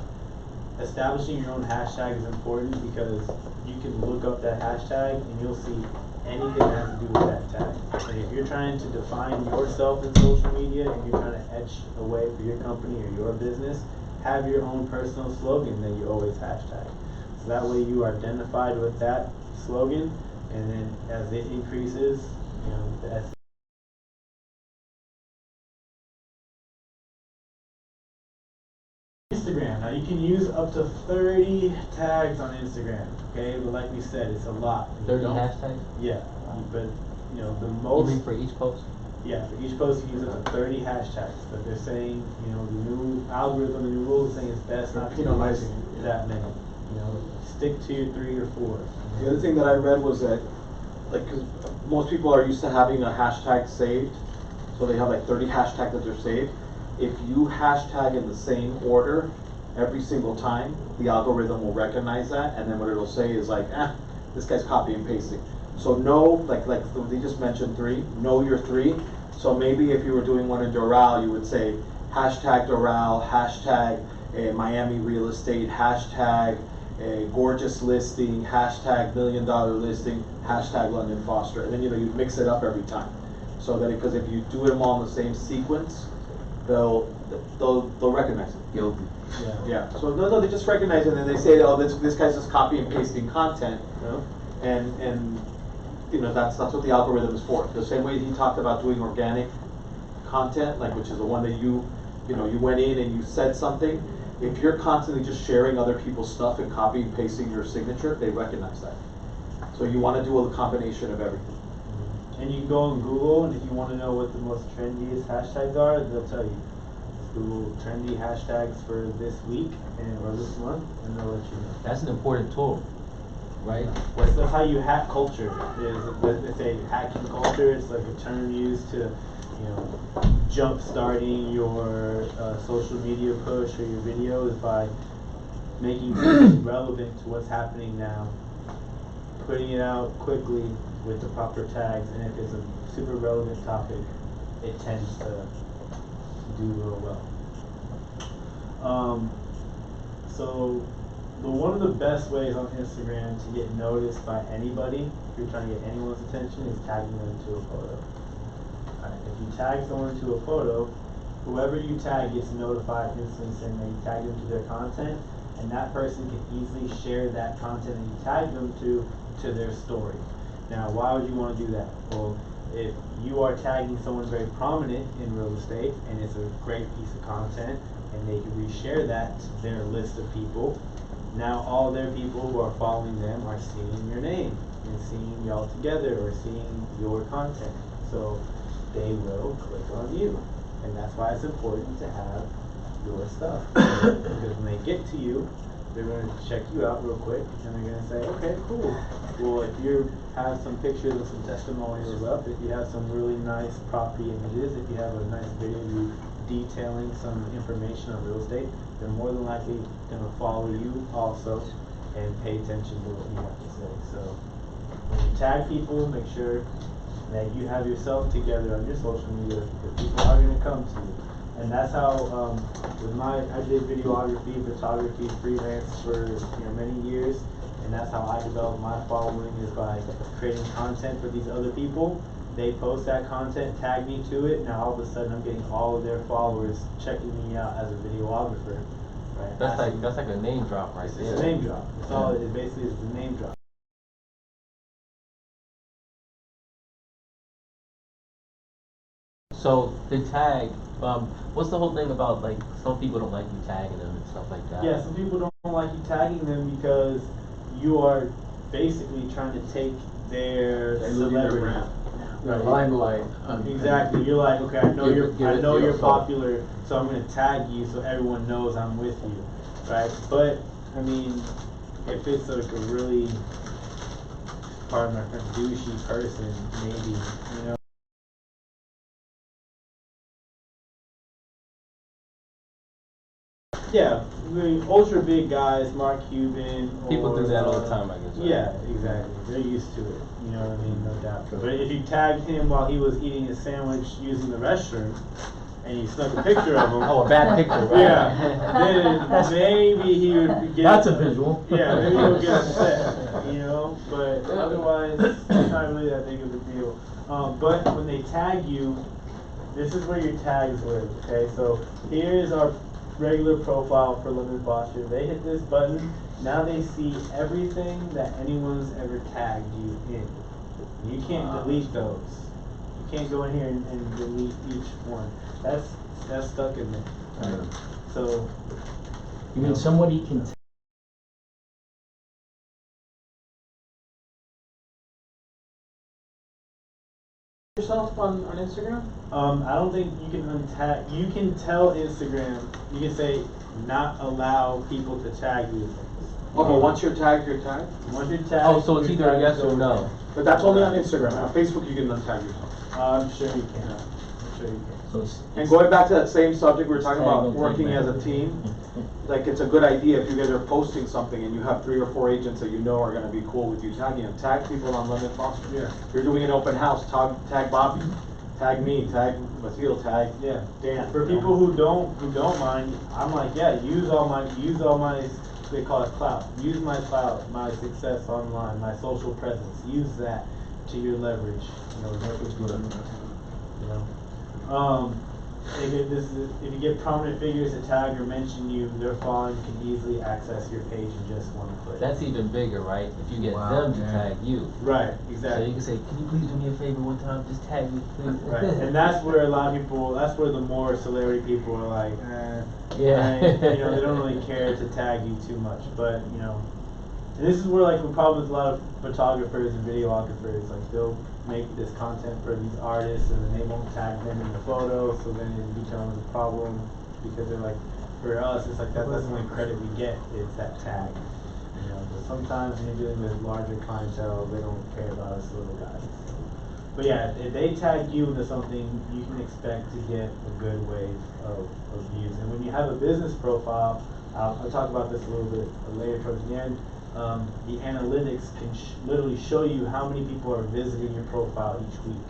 establishing your own hashtag is important because you can look up that hashtag and you'll see anything that has to do with that tag. And if you're trying to define yourself in social media and you're trying to etch a way for your company or your business, have your own personal slogan that you always hashtag. So that way you are identified with that slogan, and then as it increases, you know, the Instagram. Now you can use up to 30 tags on Instagram, okay? But like we said, it's a lot. 30 hashtags? Yeah, but you know, the You most. mean for each post? Yeah, for each post you use up to 30 hashtags, but they're saying, you know, the new algorithm, the new rules are saying it's best not to Penalizing use it, that many. You know, stick to your 3 or 4. The other thing that I read was that, like, cause most people are used to having a hashtag saved, so they have like 30 hashtags that they're saved. If you hashtag in the same order every single time, the algorithm will recognize that, and then what it'll say is like, this guy's copy and pasting. So know, like they just mentioned 3, know your 3. So maybe if you were doing one in Doral, you would say hashtag Doral, hashtag Miami real estate, hashtag a gorgeous listing, hashtag $1 million listing, hashtag London Foster, and then you mix it up every time. So that because if you do them all in the same sequence, they'll recognize it. Guilty. Yeah. So no, they just recognize it, and then they say, oh, this guy's just copy and pasting content, and you know that's what the algorithm is for. The same way he talked about doing organic content, like which is the one that you went in and you said something. If you're constantly just sharing other people's stuff and copy and pasting your signature, they recognize that. So you want to do a combination of everything. And you can go on Google, and if you want to know what the most trendiest hashtags are, they'll tell you. Just Google trendy hashtags for this week or this month, and they'll let you know. That's an important tool, right? That's how you hack culture. They say hacking culture. It's like a term used to, you know, jump starting your social media push or your videos by making things relevant to what's happening now, putting it out quickly with the proper tags, and if it's a super relevant topic, it tends to do real well. So one of the best ways on Instagram to get noticed by anybody, if you're trying to get anyone's attention, is tagging them into a photo. Right, if you tag someone into a photo, whoever you tag gets notified instantly saying that you tagged them to their content, and that person can easily share that content that you tagged them to their story. Now, why would you want to do that? Well, if you are tagging someone very prominent in real estate and it's a great piece of content and they can reshare that to their list of people, now all their people who are following them are seeing your name and seeing y'all together or seeing your content. So they will click on you. And that's why it's important to have your stuff. Because when they get to you, they're going to check you out real quick, and they're going to say, okay, cool. Well, if you have some pictures and some testimonials up, if you have some really nice property images, if you have a nice video of you detailing some information on real estate, they're more than likely going to follow you also and pay attention to what you have to say. So when you tag people, make sure that you have yourself together on your social media, because people are going to come to you. And that's how, I did videography, photography, freelance for many years, and that's how I developed my following, is by creating content for these other people. They post that content, tag me to it, now all of a sudden I'm getting all of their followers checking me out as a videographer. Right? That's like a name drop right there. It's a name drop. That's all it basically is, a name drop. So the tag, what's the whole thing about, like, some people don't like you tagging them and stuff like that? Yeah, some people don't like you tagging them because you are basically trying to take their celebrity. The limelight. Exactly. You're like, okay, I know Give it to you're yourself. popular, so I'm gonna tag you so everyone knows I'm with you, right? But I mean, if it's like a really, pardon my friend, douchey person, maybe, you know. Yeah, basically ultra big guys, Mark Cuban. People or, do that all the time, I guess. Right? Yeah, exactly. They're used to it. You know what I mean? No doubt. But if you tagged him while he was eating his sandwich using the restroom, and you snuck a picture of him. Oh, a bad picture, right? Yeah. Then maybe he would get. That's a visual. Yeah, maybe he'll get upset. You know, but otherwise, it's not really that big of a deal. But when they tag you, this is where your tags live. Okay, so here is our regular profile for London Foster. They hit this button. Now they see everything that anyone's ever tagged you in. You can't delete those. You can't go in here and delete each one. That's stuck in there. Right? So You mean somebody can Yourself on Instagram? I don't think you can untag. You can tell Instagram. You can say not allow people to tag you. Okay, once you're tagged, you're tagged. Once you're tagged. Oh, so it's you're either a tagged, yes or so- no. But that's only on Instagram. On Facebook, you can untag yourself. I'm sure you can. I'm sure you can. so it's, And going back to that same subject, we were talking Tag about them, take working them. as a team. Like, it's a good idea if you guys are posting something and you have 3 or 4 agents that you know are gonna be cool with you tagging them. Tag people on London Foster. Yeah. If you're doing an open house, tag Bobby, tag me, tag Mathilde, tag Dan. For people who don't mind, I'm like, yeah, use all my they call it clout. Use my clout, my success online, my social presence. Use that to your leverage. You know, work with good. You know, if you get prominent figures to tag or mention you, their following can easily access your page in just one click. That's even bigger, right? If you get Wow, them to yeah. tag you. Right, So exactly. you can say, can you please do me a favor one time? Just tag me, please. Right, and that's where a lot of people, that's where the more celebrity people are like, Yeah. you know, they don't really care to tag you too much, but, you know, and this is where, like, the problem with a lot of photographers and videographers, like, they'll make this content for these artists, and then they won't tag them in the photo, so then it becomes a problem, because they're like, for us, it's like, that's the only credit we get, is that tag. You know, but sometimes when you're dealing with larger clientele, they don't care about us little guys. But yeah, if they tag you into something, you can expect to get a good wave of views. And when you have a business profile, I'll talk about this a little bit later towards the end. The analytics can literally show you how many people are visiting your profile each week,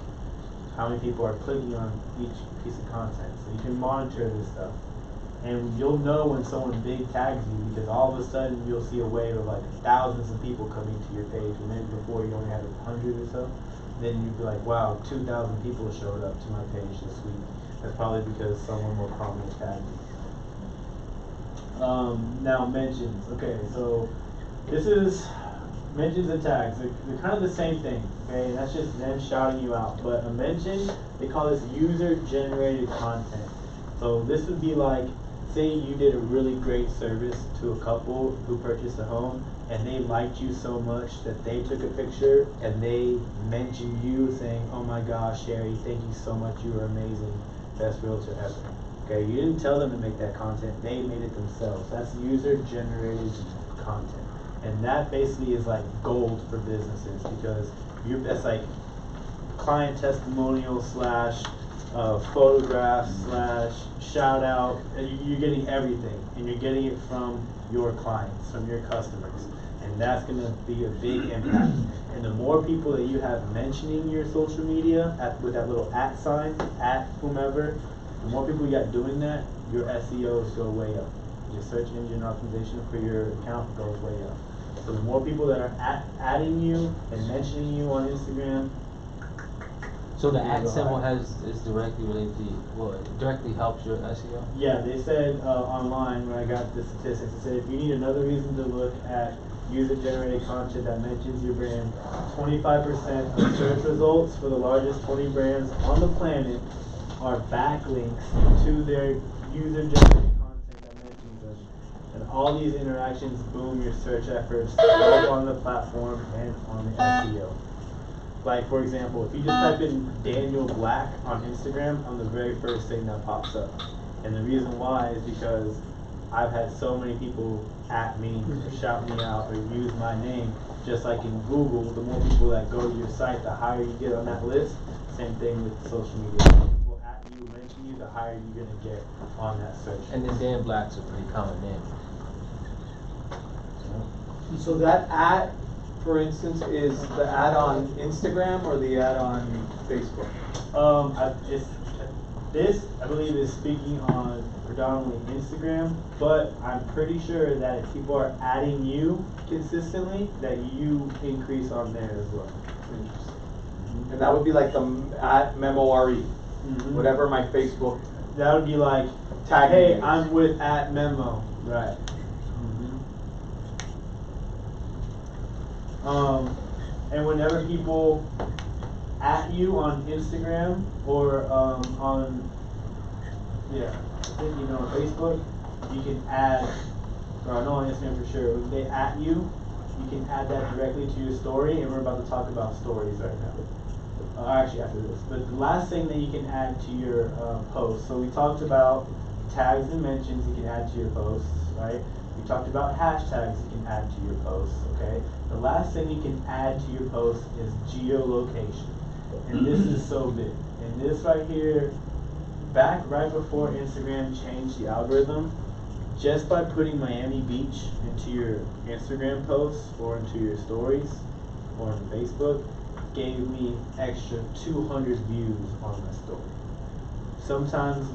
how many people are clicking on each piece of content. So you can monitor this stuff. And you'll know when someone big tags you, because all of a sudden you'll see a wave of like thousands of people coming to your page, and maybe before you only had 100 or so. Then you'd be like, wow, 2,000 people showed up to my page this week. That's probably because someone more prominent tagged me. Now mentions. Okay, so this is mentions and tags. They're kind of the same thing. Okay, and that's just them shouting you out. But a mention, they call this user-generated content. So this would be like, say you did a really great service to a couple who purchased a home, and they liked you so much that they took a picture and they mentioned you, saying, "Oh my gosh, Sherry, thank you so much. You were amazing, best realtor ever." Okay, you didn't tell them to make that content; they made it themselves. That's user-generated content, and that basically is like gold for businesses, because that's like client testimonial slash photographs slash shout out. You're getting everything, and you're getting it from your clients, from your customers, and that's going to be a big impact. And the more people that you have mentioning your social media with that little @ sign, at whomever, the more people you got doing that, your SEOs go way up. Your search engine optimization for your account goes way up. So the more people that are adding you and mentioning you on Instagram. So the @ symbol is directly related to you. Well, it directly helps your SEO. Yeah, they said online when I got the statistics, they said if you need another reason to look at user-generated content that mentions your brand, 25% of search results for the largest 20 brands on the planet are backlinks to their user-generated content that mentions them. And all these interactions boom your search efforts both on the platform and on the SEO. Like, for example, if you just type in Daniel Black on Instagram, I'm the very first thing that pops up. And the reason why is because I've had so many people at me or shout me out or use my name. Just like in Google, the more people that go to your site, the higher you get on that list. Same thing with social media. The more people at you, mention you, the higher you're going to get on that search. And then Dan Black's a pretty common name. So that ad, for instance, is the ad on Instagram or the ad on Facebook? I believe is speaking on predominantly Instagram, but I'm pretty sure that if people are adding you consistently, that you increase on there as well. And that would be like the at Memo.re, Mhm. whatever my Facebook. That would be like, Tag hey, me. I'm with at Memo. Right. And whenever people at you on Instagram or on, I think on Facebook, you can add, or I know on Instagram for sure, if they at you, you can add that directly to your story, and we're about to talk about stories right now. Actually after this, but the last thing that you can add to your post, so we talked about tags and mentions you can add to your posts, right? We talked about hashtags you can add to your posts, okay? The last thing you can add to your post is geolocation. And this is so big. And this right here, right before Instagram changed the algorithm, just by putting Miami Beach into your Instagram posts or into your stories or on Facebook, gave me extra 200 views on my story. Sometimes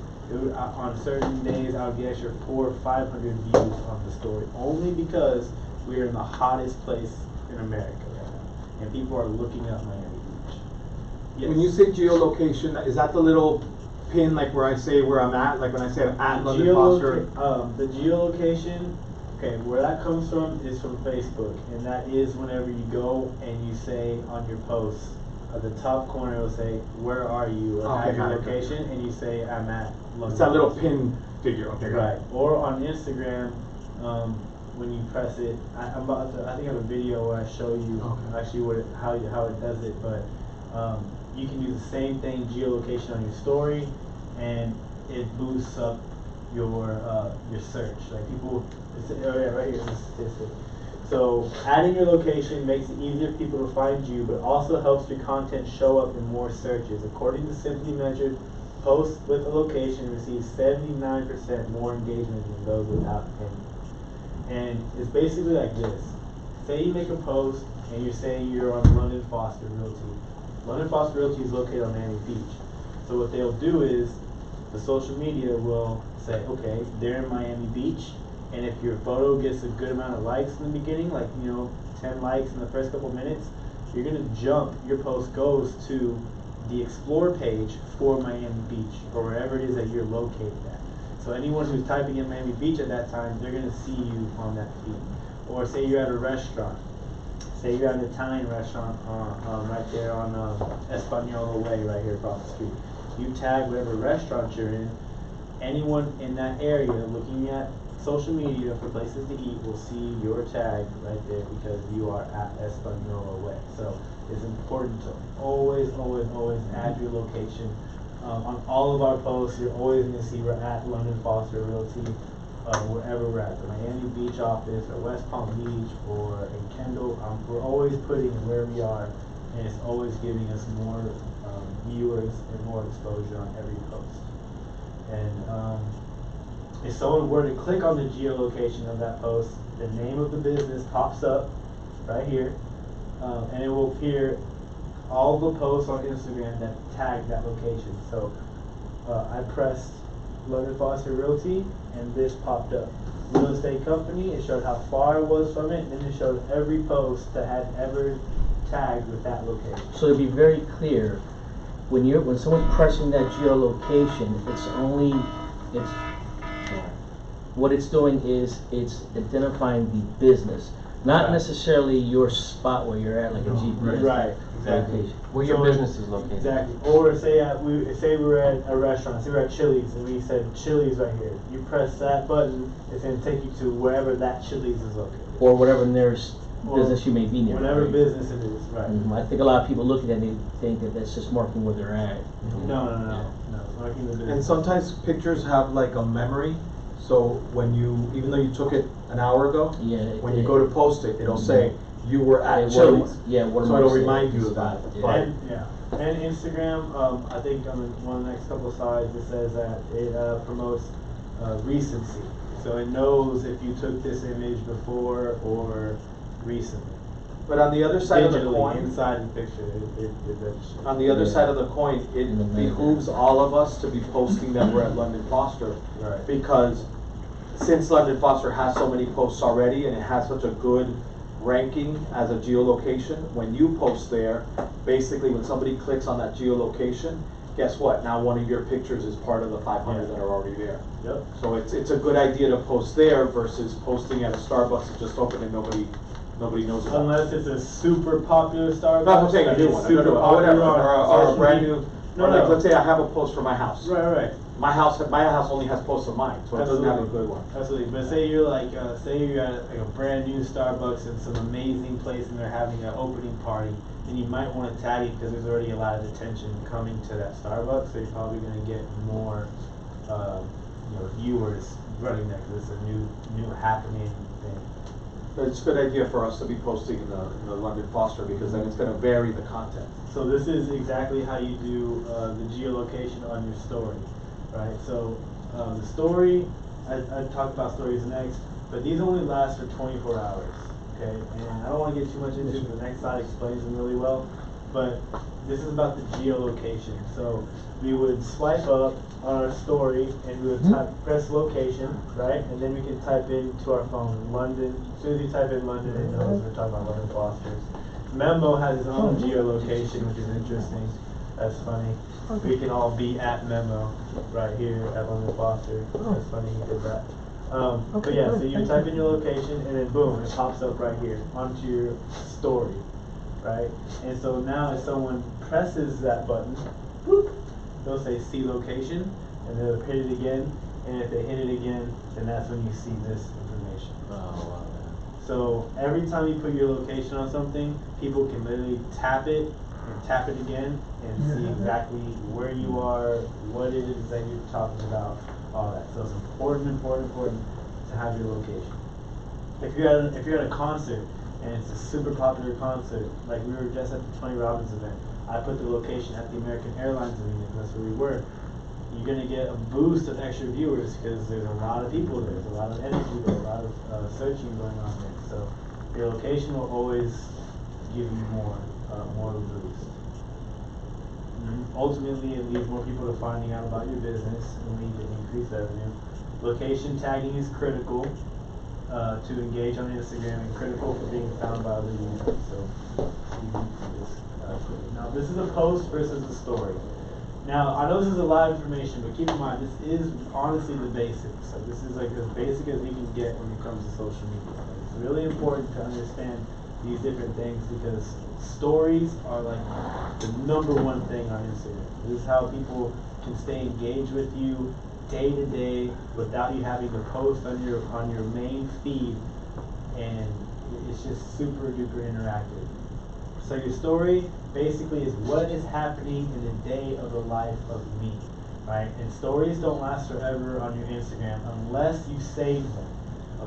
on certain days I would get extra 400 or 500 views on the story, only because we are in the hottest place in America right now, and people are looking up Miami Beach. Yes. When you say geolocation, is that the little pin like where I say where I'm at? Like when I say I'm at London Foster? The geolocation, okay, where that comes from is from Facebook, and that is whenever you go and you say on your post, at the top corner it'll say, where are you, or Okay, add your got it. location, and you say, I'm at London. It's that little Foster. pin figure. Okay, got Right, it. or on Instagram, when you press it, I think I have a video where I show you Okay. actually how it does it, but you can do the same thing, geolocation on your story, and it boosts up your search. Like people, right here is a statistic. So adding your location makes it easier for people to find you, but also helps your content show up in more searches. According to Simply Measured, posts with a location receive 79% more engagement than those without any. And it's basically like this. Say you make a post and you're saying you're on London Foster Realty. London Foster Realty is located on Miami Beach. So what they'll do is the social media will say, okay, they're in Miami Beach, and if your photo gets a good amount of likes in the beginning, like 10 likes in the first couple minutes, you're gonna jump, your post goes to the explore page for Miami Beach, or wherever it is that you're located at. So anyone who's typing in Miami Beach at that time, they're gonna see you on that feed. Or say you're at a restaurant. Say you're at an Italian restaurant right there on Espanola Way, right here across the street. You tag whatever restaurant you're in, anyone in that area looking at social media for places to eat will see your tag right there because you are at Espanola Way. So it's important to always add your location. On all of our posts, you're always going to see we're at London Foster Realty, wherever we're at, the Miami Beach office or West Palm Beach or in Kendall. We're always putting where we are, and it's always giving us more viewers and more exposure on every post. And if someone were to click on the geolocation of that post, the name of the business pops up right here, and it will appear all the posts on Instagram that tag that location. So I pressed London Foster Realty, and this popped up. Real estate company, it showed how far it was from it, and then it showed every post that had ever tagged with that location. So to be very clear, when someone's pressing that geolocation, what it's doing is it's identifying the business, not Right. necessarily your spot where you're at, like a GPS Right, exactly. location. Where your So business is located. Exactly. Or say we were at a restaurant, say we're at Chili's, and we said Chili's right here. You press that button, it's going to take you to wherever that Chili's is located. Or whatever nearest Or business you may be near. Whatever right? business it is, right. I think a lot of people look at that and they think that that's just marking where they're at. No. Marking the business. And sometimes pictures have like a memory. So when even though you took it an hour ago, Yeah. when you go to post it, it'll say you were at What Chili's. am So I it'll saying? remind you of that. Yeah. And Instagram, I think on one of the next couple of slides it says that it promotes recency. So it knows if you took this image before or recently. But on the other side of the Digitally, coin, inside the picture, it registers. on the other side of the coin, it behooves all of us to be posting that we're at London Foster. Right. Because since London Foster has so many posts already and it has such a good ranking as a geolocation, when you post there, basically when somebody clicks on that geolocation, guess what? Now one of your pictures is part of the 500 that are already there. Yep. So it's a good idea to post there versus posting at a Starbucks that just opened and nobody knows about. Unless it's a super popular Starbucks. Not I'm saying a new it's one, super or popular whatever, on or a social brand media. new, No, or like, no. let's say I have a post for my house. Right. My house only has posts of mine, so it doesn't have a good one. Absolutely, but say you're like, say you're at like a brand new Starbucks in some amazing place and they're having an opening party, then you might want to tag it because there's already a lot of attention coming to that Starbucks, so you're probably going to get more, viewers running there because it's a new happening thing. It's a good idea for us to be posting in the London Foster because then it's going to vary the content. So this is exactly how you do the geolocation on your story, right? So the story, I talk about stories next, but these only last for 24 hours, okay? And I don't want to get too much into it, the next slide explains them really well, but this is about the geolocation. So we would swipe up on our story and we would press location, right? And then we can type into our phone, London. As soon as you type in London, it knows we're talking about London Fosters. Memo has its own geolocation, which is interesting. That's funny. We can all be at Memo right here at London Foster. That's funny he did that. But yeah, so you type in your location and then boom, it pops up right here onto your story, right? And so now if someone presses that button, whoop, they'll say see location and they'll hit it again. And if they hit it again, then that's when you see this information. Oh, wow. So every time you put your location on something, people can literally tap it and tap it again and see exactly where you are, what it is that you're talking about, all that. So it's important to have your location. If you're at a concert and it's a super popular concert, like we were just at the Tony Robbins event, I put the location at the American Airlines arena, that's where we were. You're going to get a boost of extra viewers because there's a lot of people there, there's a lot of energy there, a lot of searching going on there. So your location will always give you more of a boost. Ultimately, it leads more people to finding out about your business and lead to increased revenue. Location tagging is critical to engage on Instagram and critical for being found by other users. So you need to do this quickly. Now, this is a post versus a story. Now, I know this is a lot of information, but keep in mind, this is honestly the basics. Like, this is like as basic as we can get when it comes to social media. Like, it's really important to understand these different things because stories are like the #1 thing on Instagram. This is how people can stay engaged with you day to day without you having to post on your main feed, and it's just super duper interactive. So your story basically is what is happening in the day of the life of me, right? And stories don't last forever on your Instagram unless you save them,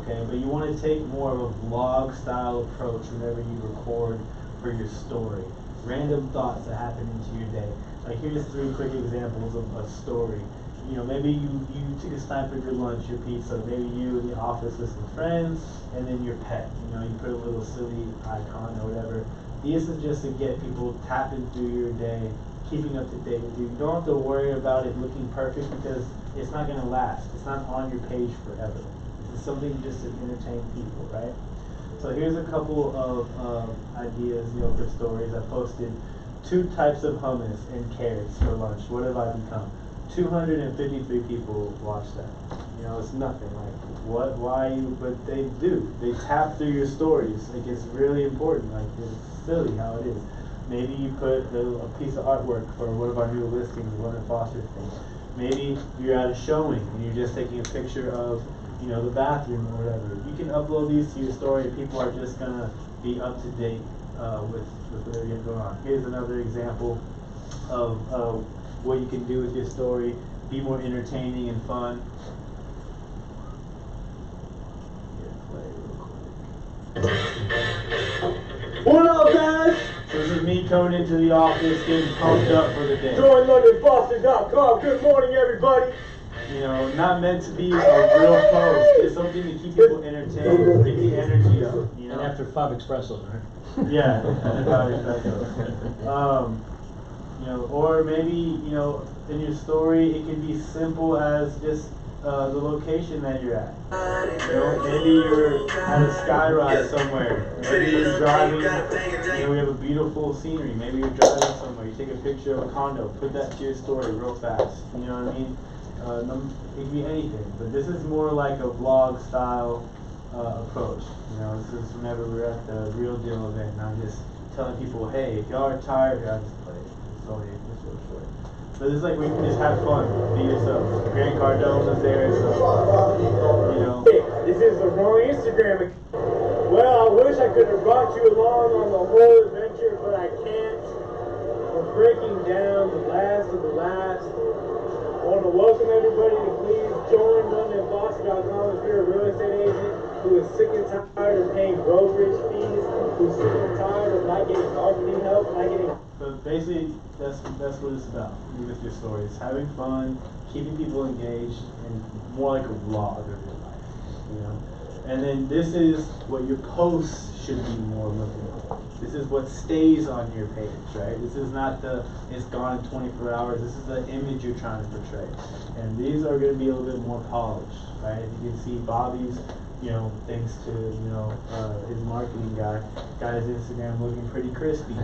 okay? But you want to take more of a vlog style approach whenever you record for your story. Random thoughts that happen into your day. Like here's 3 quick examples of a story. You know, maybe you took a snipe of your lunch, your pizza, maybe you in the office with some friends, and then your pet. You know, you put a little silly icon or whatever. This is just to get people tapping through your day, keeping up to date with you. You don't have to worry about it looking perfect because it's not going to last. It's not on your page forever. It's something just to entertain people, right? So here's a couple of ideas, for stories. I posted 2 types of hummus and carrots for lunch. What have I become? 253 people watched that. It's nothing. Like, what? Why? But they do. They tap through your stories. Like, it's really important. Like, it's silly how it is. Maybe you put a piece of artwork for one of our new listings, London Foster thing. Maybe you're at a showing and you're just taking a picture of, the bathroom or whatever. You can upload these to your story and people are just gonna be up to date with whatever you have going on. Here's another example of what you can do with your story. Be more entertaining and fun. What up, guys? So this is me coming into the office, getting pumped up for the day. Join LondonFoster.com. Good morning, everybody. you know, not meant to be a real post. It's something to keep people entertained, get the energy up, you know. And after 5 espressos, right? Yeah, and probably you know, or maybe, you know, in your story it can be simple as just the location that you're at. You know, maybe you're at a sky ride somewhere. Maybe you're driving, you know, we have a beautiful scenery. Maybe you're driving somewhere. You take a picture of a condo, put that to your story real fast. You know what I mean? It can be anything, but this is more like a vlog style approach. You know, this is whenever we're at the Real Deal event, and I'm just telling people, hey, if y'all are tired, here, I'll just play it. It's only real short. So this is like, we can just have fun, be yourself. Grant Cardone was there, so, you know. This is the wrong Instagram. Well, I wish I could have brought you along on the whole adventure, but I can't. We're breaking down the last of the last. I want to welcome everybody to please join LondonFoster.com if you're a real estate agent who is sick and tired of paying brokerage fees, who's sick and tired of not getting marketing help, not getting... So basically, that's what it's about with your story. It's having fun, keeping people engaged, and more like a vlog of your life, you know? And then this is what your posts should be more looking like. This is what stays on your page, right? This is not the, it's gone in 24 hours. This is the image you're trying to portray. And these are going to be a little bit more polished, right? You can see Bobby's, you know, thanks to, you know, his marketing guy, got his Instagram looking pretty crispy,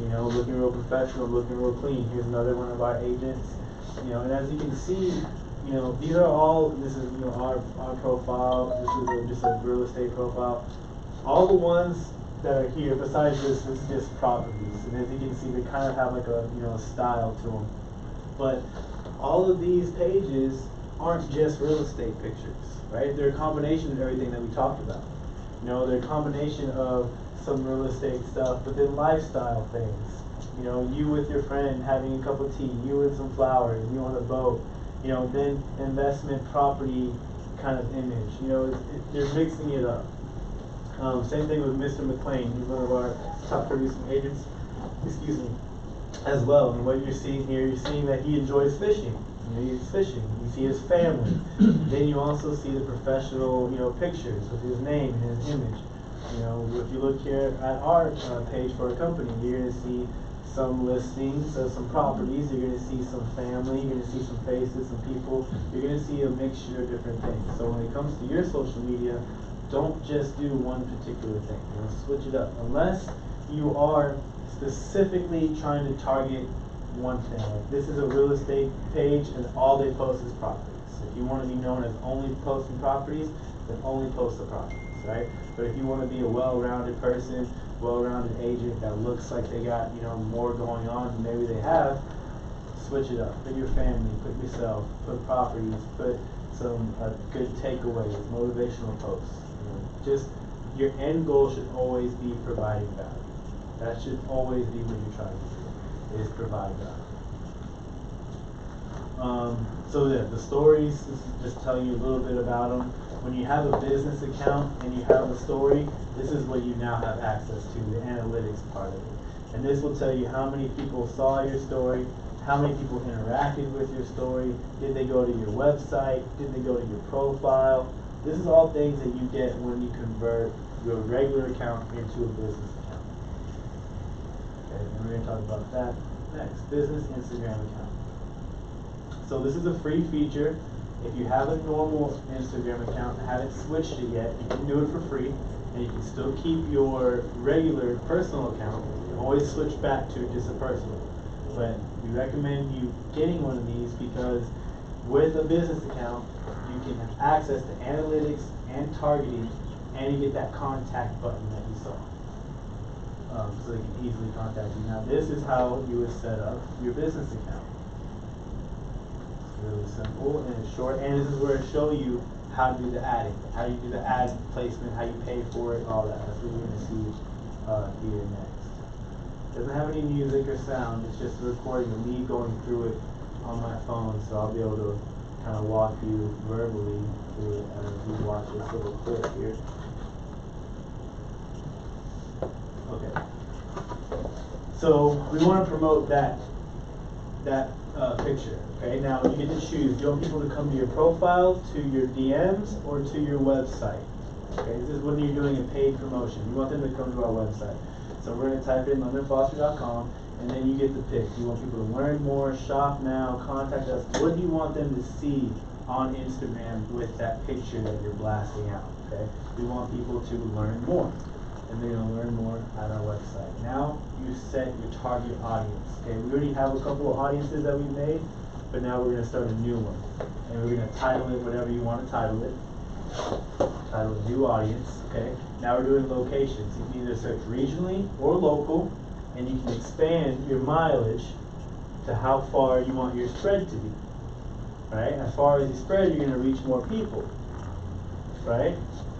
you know, looking real professional, looking real clean. Here's another one of our agents, you know, and as you can see, you know, these are all, this is, you know, our profile, this is just a real estate profile. All the ones that are here, besides this is just properties, and as you can see, they kind of have like a, you know, a style to them. But all of these pages aren't just real estate pictures, right? They're a combination of everything that we talked about. You know, they're a combination of some real estate stuff, but then lifestyle things. You know, you with your friend having a cup of tea, you with some flowers, you on a boat. You know, then investment property kind of image. You know, they're mixing it up. Same thing with Mr. McLean. He's one of our top producing agents, excuse me, as well. And what you're seeing here, you're seeing that he enjoys fishing. You know, he's fishing. You see his family. Then you also see the professional, you know, pictures with his name and his image. You know, if you look here at our page for a company, you're going to see some listings of some properties, you're going to see some family, you're going to see some faces, some people, you're going to see a mixture of different things. So when it comes to your social media, don't just do one particular thing, you know, switch it up. Unless you are specifically trying to target one thing. Like this is a real estate page and all they post is properties. If you want to be known as only posting properties, then only post the properties, right? But if you want to be a well-rounded person, well-rounded agent that looks like they got, you know, more going on than maybe they have, switch it up. Put your family, put yourself, put properties, put some good takeaways, motivational posts. You know, just your end goal should always be providing value. That should always be what you're trying to do, is provide value. So yeah, the stories, this is just telling you a little bit about them. When you have a business account and you have a story, this is what you now have access to, the analytics part of it. And this will tell you how many people saw your story, how many people interacted with your story, did they go to your website, did they go to your profile. This is all things that you get when you convert your regular account into a business account. Okay, and we're going to talk about that next, business Instagram account. So this is a free feature. If you have a normal Instagram account and haven't switched it yet, you can do it for free, and you can still keep your regular personal account. You can always switch back to just a personal. But we recommend you getting one of these because with a business account, you can have access to analytics and targeting, and you get that contact button that you saw. So they can easily contact you. Now this is how you would set up your business account. Really simple and it's short, and this is where it shows you how to do the adding, how you do the ad placement, how you pay for it, all that. That's what you're going to see here next. Doesn't have any music or sound, it's just a recording of me going through it on my phone, so I'll be able to kind of walk you verbally through it as you watch this little clip here. Okay. So we want to promote that picture. Okay, now you get to choose. Do you want people to come to your profile, to your DMs, or to your website? Okay, this is when you're doing a paid promotion. You want them to come to our website. So we're going to type in LondonFoster.com, and then you get to pick. You want people to learn more, shop now, contact us. What do you want them to see on Instagram with that picture that you're blasting out? Okay, we want people to learn more, and they're going to learn more at our website. Now you set your target audience. Okay, we already have a couple of audiences that we made, but now we're going to start a new one, and we're going to title it whatever you want to title it. Title it new audience. Okay, now we're doing locations. You can either search regionally or local, and you can expand your mileage to how far you want your spread to be. Right? As far as you spread, you're going to reach more people. Right?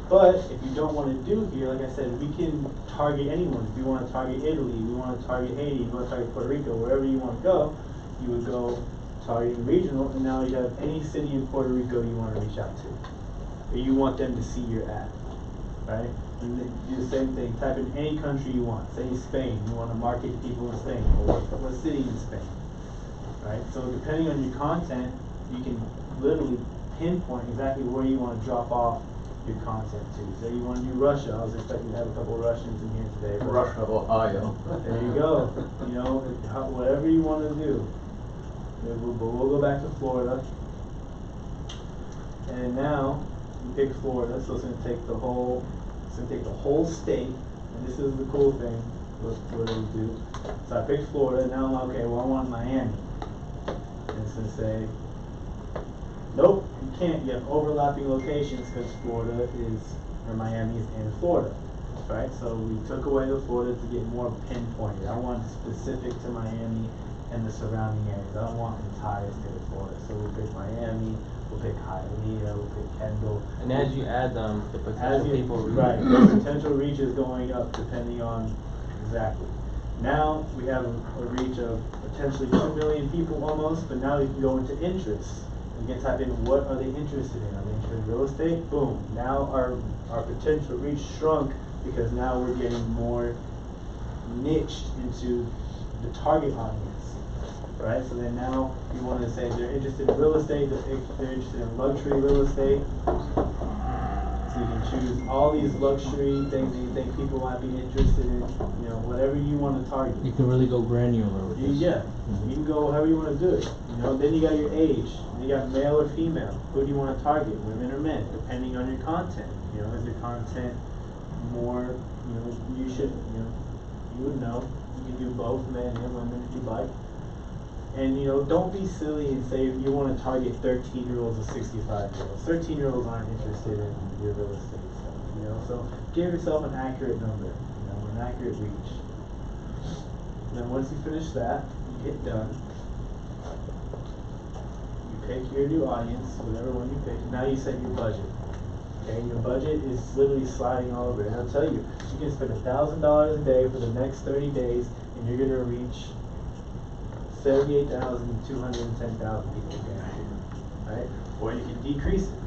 But if you don't want to do here, like I said, we can target anyone. If you want to target Italy, we want to target Haiti, you want to target Puerto Rico, wherever you want to go, you would go targeting regional, and now you have any city in Puerto Rico you want to reach out to. Or you want them to see your ad. Right? And then do the same thing. Type in any country you want. Say Spain. You want to market to people in Spain. Or what city in Spain. Right? So depending on your content, you can literally pinpoint exactly where you want to drop off your content to. Say you want to do Russia. I was expecting to have a couple of Russians in here today. Russia, Ohio. There you go. You know, whatever you want to do. But we'll go back to Florida. And now you pick Florida, so it's going to take the whole state. And this is the cool thing what it'll do. So I picked Florida. Now I'm okay. Well, I want Miami. And it's going to say, nope, you can't. You have overlapping locations because Florida is, or Miami is in Florida, right? So we took away the Florida to get more pinpointed. I want specific to Miami and the surrounding areas. I don't want the entire state of Florida. So we'll pick Miami, we'll pick Hialeah, we'll pick Kendall. And as you add them, the potential people reach. Right, the potential reach is going up depending on exactly. Now we have a reach of potentially 2 million people almost, but now we can go into interests. You can type in what are they interested in. Are they interested in real estate? Boom. Now our potential reach shrunk because now we're getting more niched into the target audience. Right? So then now you want to say they're interested in real estate, they're interested in luxury real estate. So you can choose all these luxury things that you think people might be interested in, you know, whatever you want to target. You can really go granular with this. Yeah, you can go however you want to do it. You know, then you got your age. You got male or female. Who do you want to target? Women or men, depending on your content. You know, is your content more, you know, you should, you know, you would know. You can do both men and women if you'd like. And, you know, don't be silly and say you want to target 13-year-olds or 65-year-olds. 13-year-olds aren't interested in your real estate stuff, you know. So give yourself an accurate number, you know, an accurate reach. And then once you finish that, you hit done. You pick your new audience, whatever one you pick. Now you set your budget. Okay, your budget is literally sliding all over. And I'll tell you, you can spend $1,000 a day for the next 30 days, and you're going to reach 78,000 to 210,000 people guaranteed, right? Or you can decrease it.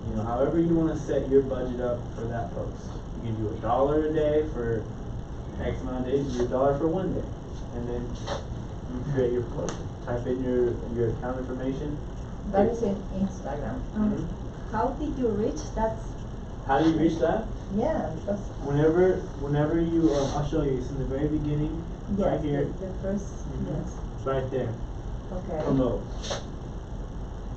You know, however you want to set your budget up for that post. You can do $1 a day for X amount of days, you do $1 for 1 day. And then you create your post. Type in your account information. That is in Instagram. How did you reach that? How do you reach that? Yeah, because Whenever you, I'll show you. It's in the very beginning, yes, right here. The first, yes. Right there. Okay. Promote.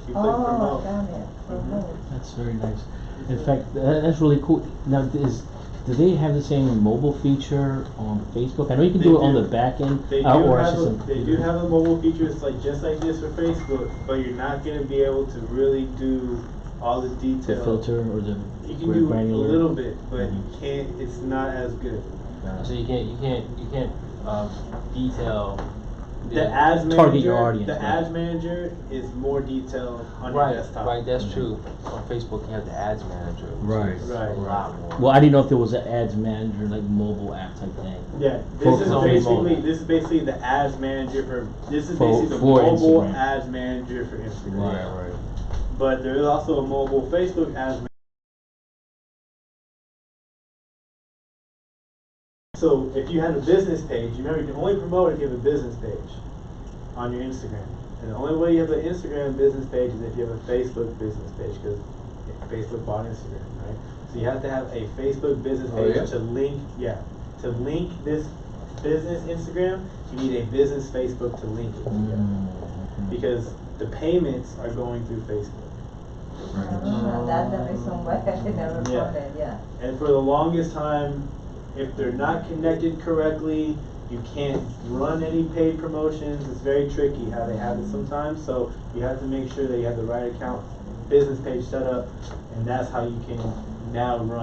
You click promote. Got it. Promote. That's very nice. In fact, that's really cool. Now, do they have the same mobile feature on Facebook? I know you can do it on the back end. They do have a mobile feature. It's like just like this for Facebook, but you're not going to be able to really do all the details. The filter or the you can do granular? a little bit, but you can't. It's not as good. So you can't detail The ads manager. Target your audience. The ads manager is more detailed on right, your desktop. Right, that's true. On Facebook, you have the ads manager. Right. Right. A lot more. Well, I didn't know if there was an ads manager, like mobile app type thing. Yeah, For this is basically the ads manager this is basically the for mobile Instagram. ads manager for Instagram. Right. But there is also a mobile Facebook ads manager. So if you had a business page, remember you can only promote if you have a business page. on your Instagram. And the only way you have an Instagram business page is if you have a Facebook business page, because Facebook bought Instagram, right? So you have to have a Facebook business Oh, page yeah? to link, to link this business Instagram, you need a business Facebook to link it together. Because the payments are going through Facebook. That's the reason why I never Yeah. bought it, yeah. And for the longest time, if they're not connected correctly, you can't run any paid promotions. It's very tricky how they have it sometimes. So you have to make sure that you have the right account, business page set up, and that's how you can now run